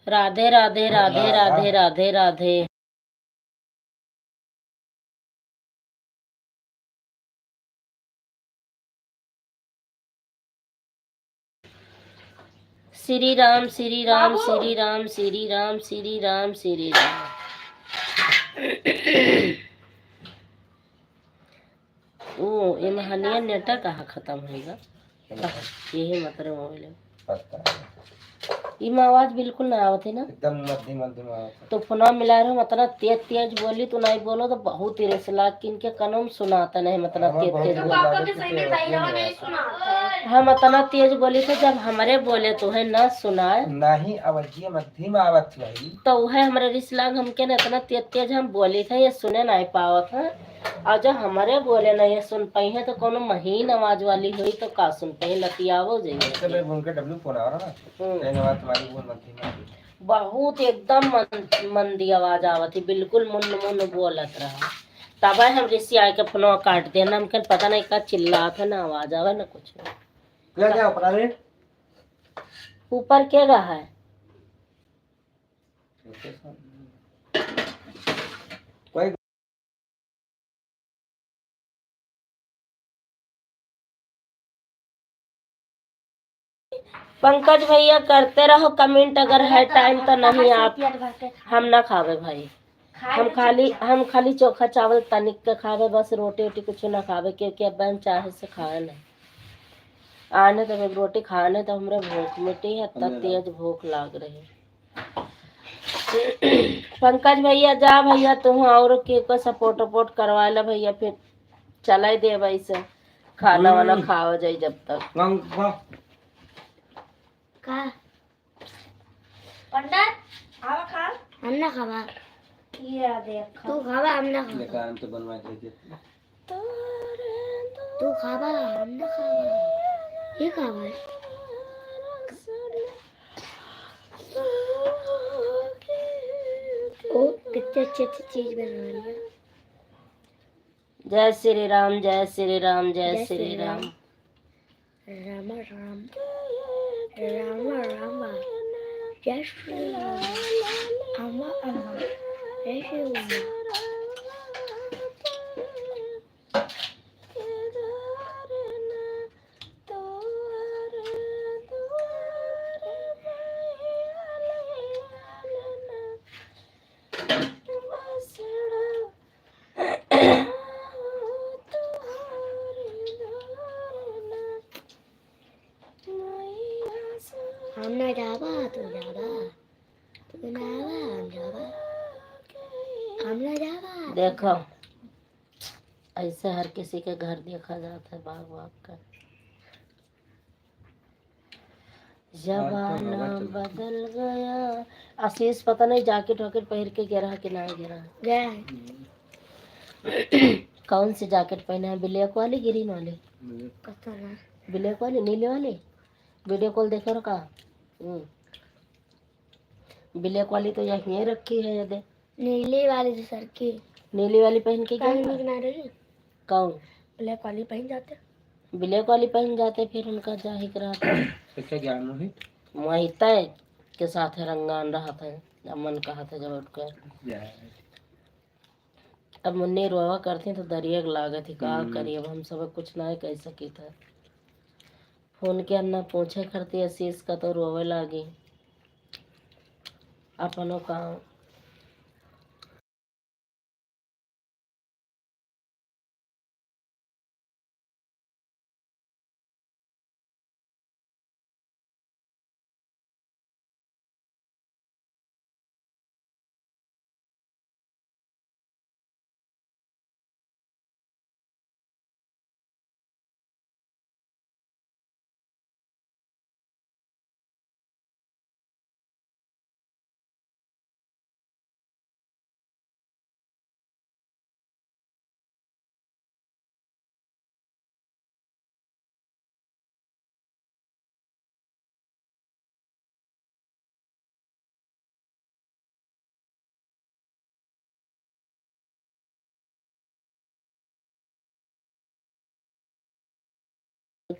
राधे राधे राधे राधे राधे राधे। श्री राम श्री राम श्री राम श्री राम श्री राम श्री राम। वो ये महानिया नेटा कहाँ खत्म होएगा कहाँ यही मतलब मोबाइल है पता है। इमा आवाज बिल्कुल ना आवत है ना एकदम मध्यम मध्यम आवाज है। तो फोना मिला रहे हो मतलब तेज तेज बोली तो नहीं बोलो तो बहुत ही रेसला किनके कनम सुनाता नहीं मतलब तेज तेज बोली पापा के सही में डायलॉग नहीं सुनाता है। हम इतना तेज बोली तो जब हमारे बोले तो है ना सुनाए नहीं अवधि मध्यम आवाज चाहिए। तो वह हमारे रिसलांग हमके न इतना तेज तेज हम बोली थे ये सुने नहीं पावत है और जब हमारे बोले नहीं ये सुन पाई है तो कोनो महीन आवाज वाली हुई तो का सुन पाई लतियावो जाइए इससे मैं उनके डब्ल्यू फोन आ रहा ना लेकिन आवाज तुम्हारी वो मध्यम है। बहुत एकदम मंदी आवाज आवत थी बिल्कुल मुन्न मुन्न बोलत रहा तब हम ऋषि आए के फोन काट देना हमके पता नहीं का चिल्लात है ना आवाज आवे ना कुछ क्या क्या ऊपर रे ऊपर क्या रहा है कोई पंकज भैया करते रहो कमेंट अगर है टाइम तो नहीं आप हम ना खावे भाई हम खाली चोखा चावल तनिक के खावे बस रोटी वोटी कुछ ना खावे क्योंकि अब हम चाहे से खाए नहीं आने तो मैं रोटी खाने तो हमरे भूख मिटी है इतना तेज भूख लाग रही पंकज भैया जा भैया तुम और के को सपोर्ट वपोर्ट करवा ला भैया फिर चला दे भाई से खाना वाना खाओ जाए जब तक का पंडित आवा खा हम ना खावा ये देख तू खावा हम ना खावा लेकर हम तो बनवा दे तू खावा हम ना खावा ये खावा ओ कितने अच्छी अच्छी चीज बना रही है जय श्री राम जय श्री राम जय श्री राम राम राम राम राम जय श्री राम अम्मा अम्मा जय श्री राम हम ना जावा तू जावा तू ना आवा हम जावा हम ना जावा देखो ऐसे हर किसी के घर देखा जाता है भाग भाग कर जमाना बदल गया आशीष पता नहीं जैकेट वॉकेट पहन के गिरा कि नहीं गिरा गया कौन सी जैकेट पहना है ब्लैक वाली ग्रीन वाली कतो ना ब्लैक वाली नीले वाली वीडियो कॉल देखो रखा ब्लैक वाली तो यहीं रखी है यदि नीली वाली जो सर की नीली वाली पहन के क्या कहीं बना रही कौन ब्लैक वाली पहन जाते ब्लैक वाली पहन जाते फिर उनका जाहिक रहा था क्या ज्ञान मोहित मोहिता के साथ रंगान रहा था जब मन कहा था जब उठकर अब मुन्नी रोवा करती तो दरिया लागत थी का करिए अब हम सब कुछ ना कह सकी था फोन के अन्ना पूछे करती आशीष का तो रोवे लागी अपनों काम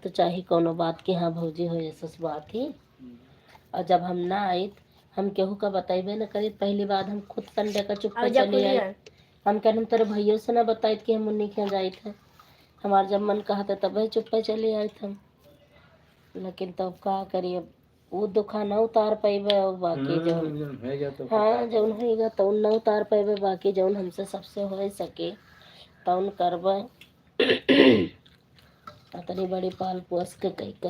तो चाहे कोनो बात की हाँ भौजी हो ऐसा बात ही और जब हम ना आए हम केहू का बताइबे न करी पहली बात हम खुद संडे का चुप पे चली आए हम कहने तेरे भैयों से ना बताए कि हम मुन्नी क्यों जाए थे हमारा जब मन कहा था तब चुप पे चले आए थे लेकिन तब का करिए वो दुखा ना उतार पाइबे और बाकी जो हाँ जौन होगा तो न उतार पाइबे बाकी जौन हमसे सबसे हो सके तौन करबे अतनी बड़ी पाल पोस के कई का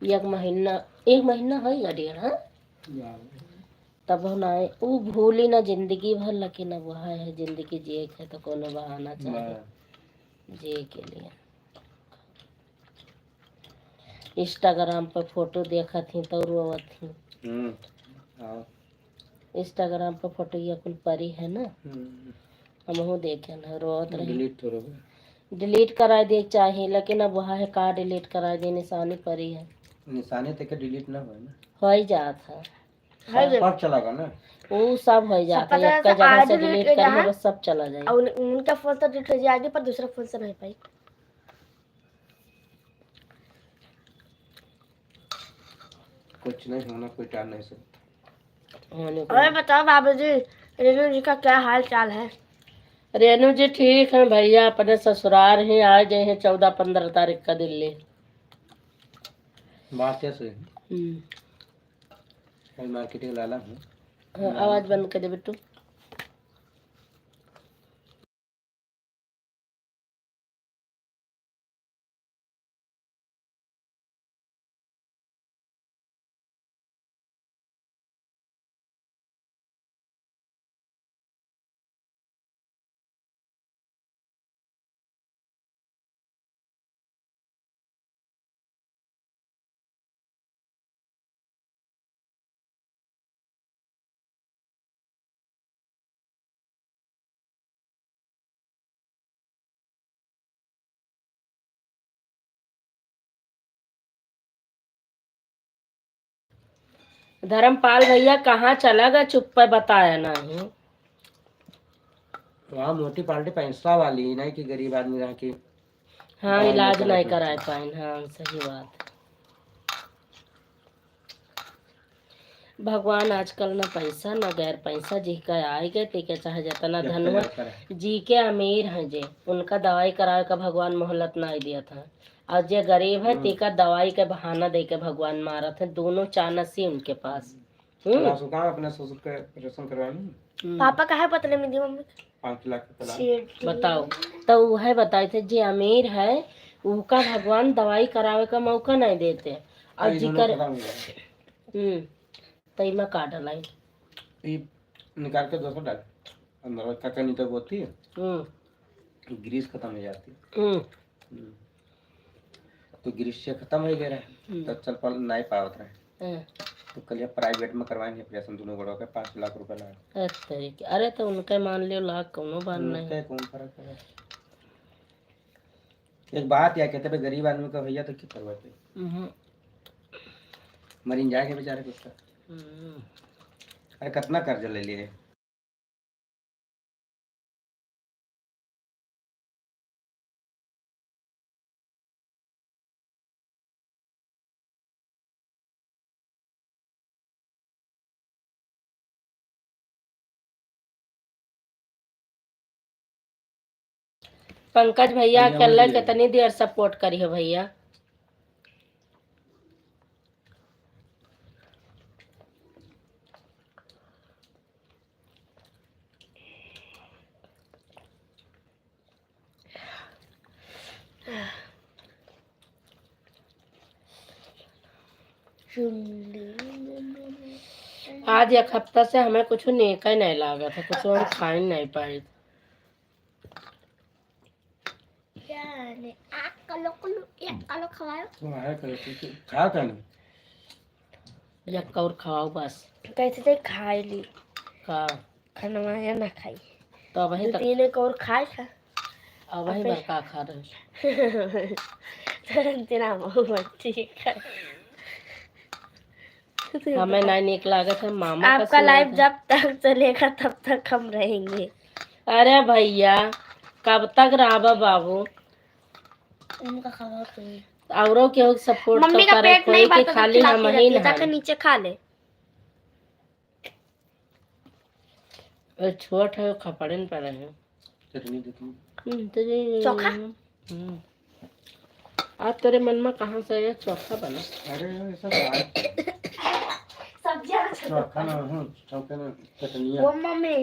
एक महीना है या डेढ़ हाँ तब हम आए वो भूली ना जिंदगी भर लेकिन अब वह है जिंदगी जिए के तो कोनो बहाना चाहिए जिए के लिए। इंस्टाग्राम पर फोटो देखा थी तो रोवत थी। इंस्टाग्राम पर फोटो ये अपन परी है ना हम देखे ना रोवत रही। डिलीट करा दे चाहिए लेकिन अब वह है का डिलीट करा दे निशानी परी है निशानी तक डिलीट ना होए ना हो ही जाता है सब चलागा ना वो सब हो जाता है एक का जगह से डिलीट करने बस सब चला जाएगा। और उनका फोन तो डिलीट हो जाएगी पर दूसरा फोन से नहीं पाई। कुछ नहीं होना कोई टाल नहीं सकता। और बताओ बाबूजी रेणु जी का क्या हाल चाल है? रेणु जी ठीक है भैया अपने ससुराल ही आ गए हैं 14-15 तारीख का दिल्ली। बात कैसे मार्केटिंग लाला हूँ। हाँ, आवाज बंद कर दे बिट्टू। धर्मपाल भैया कहाँ चला गया चुप पर बताया नहीं। वहाँ मोटी पार्टी पैसा वाली नहीं कि गरीब आदमी रह के हाँ इलाज नहीं कराए पाए। हाँ सही बात। भगवान आजकल ना पैसा ना गैर पैसा जी का आए गए ती के चाहे जितना धनवा जी के अमीर हैं जे उनका दवाई करावे का भगवान मोहलत नहीं दिया था और जे गरीब है ती का दवाई के बहाना दे के भगवान मारा था दोनों चानसी उनके पास। अपने ससुर के ऑपरेशन करवाए पापा का है पतले में दी मम्मी 5 लाख बताओ तो वह बताए थे जे अमीर है उनका भगवान दवाई करावे का मौका नहीं देते और जिकर तई में काट लाई निकाल के 200 डाल अंदर तक नहीं तो होती है ग्रीस खत्म हो जाती है तो ग्रीस से खत्म हो गया है तो चल पल नहीं पावत रहे तो कल प्राइवेट में करवाएंगे ऑपरेशन दोनों बड़ों के 5 लाख रुपए लगा। अरे तो उनके मान लियो लाख कोनो बात नहीं कौन फर्क है। एक बात या कहते गरीब आदमी का भैया तो क्या करवाते मरीन जाएंगे बेचारे कुछ। अरे कितना कर्ज ले लिए पंकज भैया कल कितनी देर सपोर्ट करी है भैया। आज एक हफ्ता से हमें कुछ नेका ही नहीं लगा था कुछ हम खा ही नहीं पाए। एक और खाओ बस कैसे थे खाई ली का खाना या ना खाई तो वही तक तीन एक और खाए था अब वही बड़का खा रहे तेरा ठीक है। हमें नहीं निक लागत है मामा आपका लाइफ जब तक चलेगा तब तक हम रहेंगे। अरे भैया कब तक रहा बाबू उनका खबर औरों के सपोर्ट मम्मी तो का करे पेट नहीं कोई के खाली हम ही ना जाकर नीचे खा ले। छोट है खपड़े न पड़े हैं चटनी चोखा आज तेरे मन में कहाँ से ये चोखा बना। अरे सब्जियां चोखा ना चटनी वो मम्मी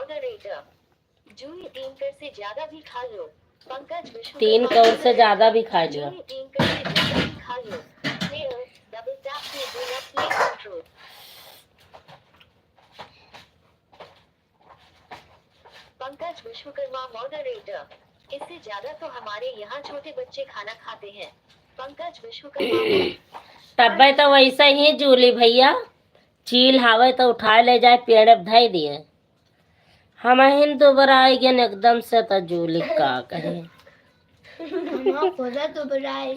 मॉडरेटर जूही 3 कर से ज्यादा भी खा लो। पंकज 3 करोड़ से ज्यादा भी खा लिया। जूही 3 कर से ज्यादा भी खा लो। प्लेयर डबल टैप से बिना play control. Pankaj Vishwakarma moderator इससे ज्यादा तो हमारे यहाँ छोटे बच्चे खाना खाते हैं। पंकज विश्वकर्मा तब तो वैसा ही जूली भैया चील हावे तो उठा ले जाए पेड़ बधाई दिए हम हिंदू बराई गए एकदम से तो जूली का कहे खुदा तो बनाए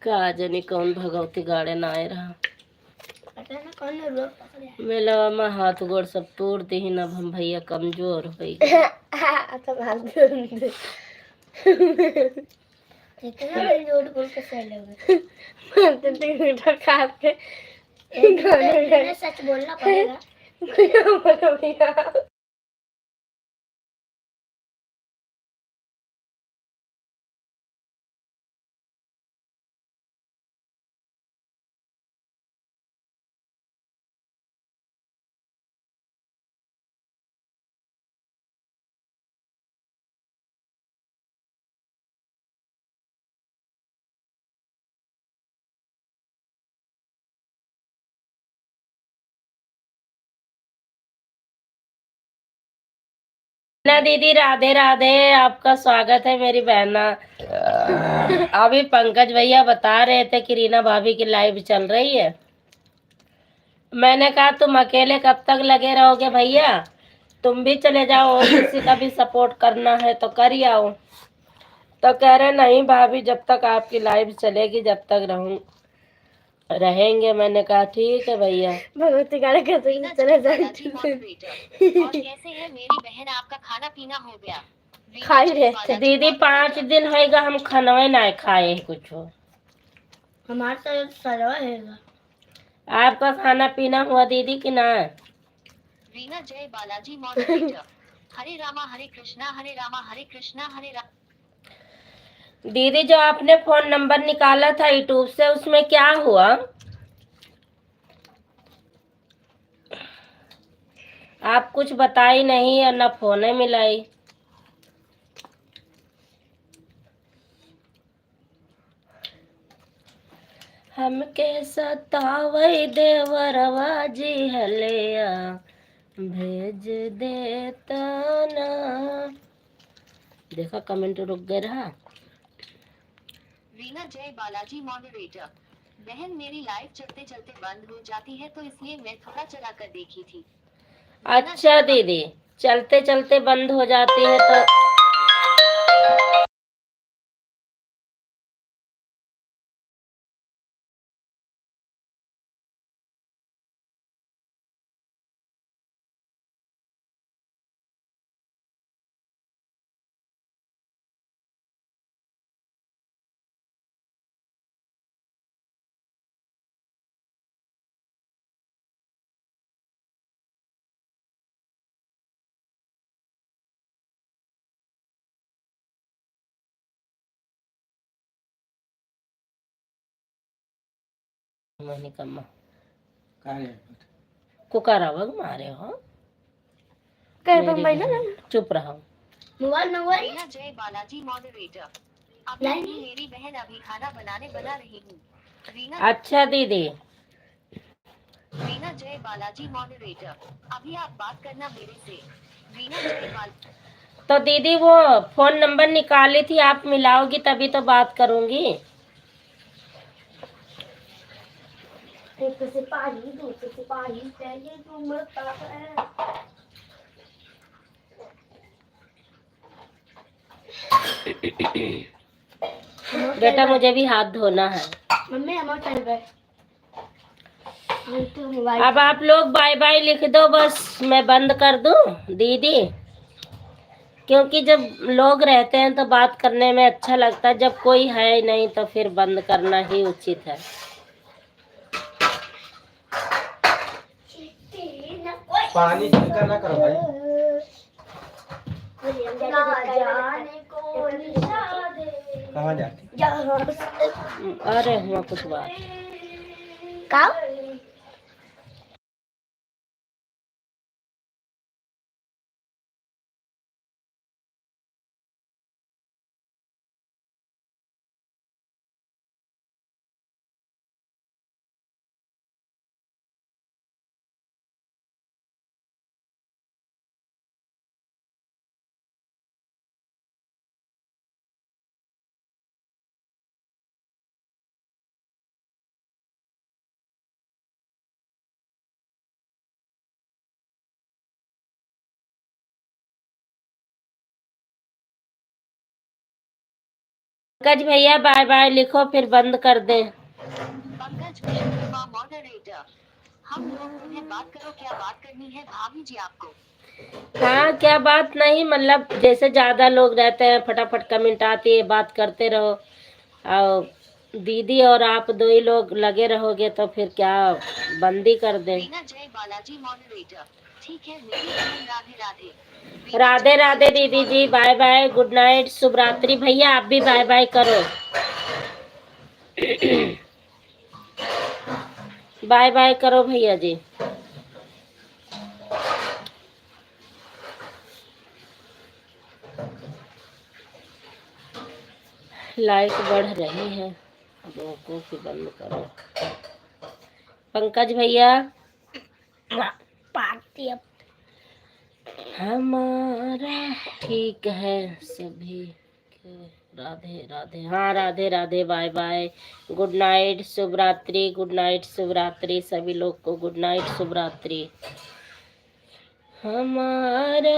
का जनी कौन भगवती गाड़े ना आए रहा पता ना कौन रोड पकड़े मेला में हाथ गोड़ सब तोड़ दी ही अब हम भैया कमजोर हो गई अच्छा बात कितना रोड बोल के सह लोगे तो 3 मीटर खा के एक सच बोलना पड़ेगा ना दीदी राधे राधे आपका स्वागत है मेरी बहना। अभी पंकज भैया बता रहे थे कि रीना भाभी की लाइव चल रही है। मैंने कहा तुम अकेले कब तक लगे रहोगे भैया, तुम भी चले जाओ और किसी का भी सपोर्ट करना है तो कर ही आओ। तो कह रहे नहीं भाभी जब तक आपकी लाइव चलेगी जब तक रहेंगे। मैंने कहा ठीक है भैया। भगवती गाड़ी कैसे चले जाए और कैसे है मेरी बहन आपका खाना पीना हो गया? खाई रहे दीदी 5 दिन होएगा हम खानवे ना खाए कुछ हो। हमारा तो सरवा है। आपका खाना पीना हुआ दीदी कि ना? रीना जय बालाजी मॉडरेटर हरे रामा हरे कृष्णा हरे रामा हरे कृष्णा हरे राम। दीदी जो आपने फोन नंबर निकाला था यूट्यूब से उसमें क्या हुआ? आप कुछ बताई नहीं और न फोन मिलाई। हमके सतावई देवरवा जी हलिया भेज देता ना। देखा कमेंट रुक गया रहा। रीना जय बालाजी मॉडरेटर बहन मेरी लाइव चलते चलते बंद हो जाती है तो इसलिए मैं थोड़ा चला कर देखी थी। अच्छा दीदी चलते चलते बंद हो जाती है तो निकम्मा कुकारा बग मारे हो। चुप रहो। मोबाइल रीना जय बालाजी मॉडरेटर अब मेरी बहन अभी खाना बना रही हूँ। रीना अच्छा दीदी रीना जय बालाजी मॉडरेटर अभी आप बात करना मेरे से। रीना जय बाल तो दीदी वो फोन नंबर निकाली थी आप मिलाओगी तभी तो बात करूंगी। एक सिपाही दूसरे सिपाही चाहिए तो मरता है। बेटा मुझे भी हाथ धोना है। मम्मी हमारा चल गए। अब आप लोग बाय बाय लिख दो बस मैं बंद कर दूं दीदी, क्योंकि जब लोग रहते हैं तो बात करने में अच्छा लगता है, जब कोई है नहीं तो फिर बंद करना ही उचित है। पानी छिड़का ना करो भाई। कहाँ जाते? अरे हुआ कुछ बात का पंकज भैया बाय बाय लिखो फिर बंद कर दें। पंकज विश्वकर्मा मॉडरेटर, हम लोग हैं, बात करो, क्या बात करनी है भाभी जी आपको? हाँ क्या बात नहीं, मतलब जैसे ज्यादा लोग रहते हैं फटाफट कमेंट आती है, बात करते रहो। और दीदी और आप दो ही लोग लगे रहोगे तो फिर क्या बंदी कर दें। रीना जय बालाजी मॉडरेटर, ठीक है मेरी बहन, राधे राधे। राधे राधे दीदी जी, बाय बाय, गुड नाइट, शुभ रात्रि। भैया आप भी बाय बाय करो। बाय बाय करो भैया जी। लाइट बढ़ रही है, रोको कि बंद करो। पंकज भैया पार्टी अब हमारा ठीक है सभी के। राधे राधे, हाँ Radhe Radhe, bye bye, good night, शुभ रात्रि, गुड नाइट, शुभ रात्रि, सभी लोग को गुड नाइट, शुभ रात्रि। हमारा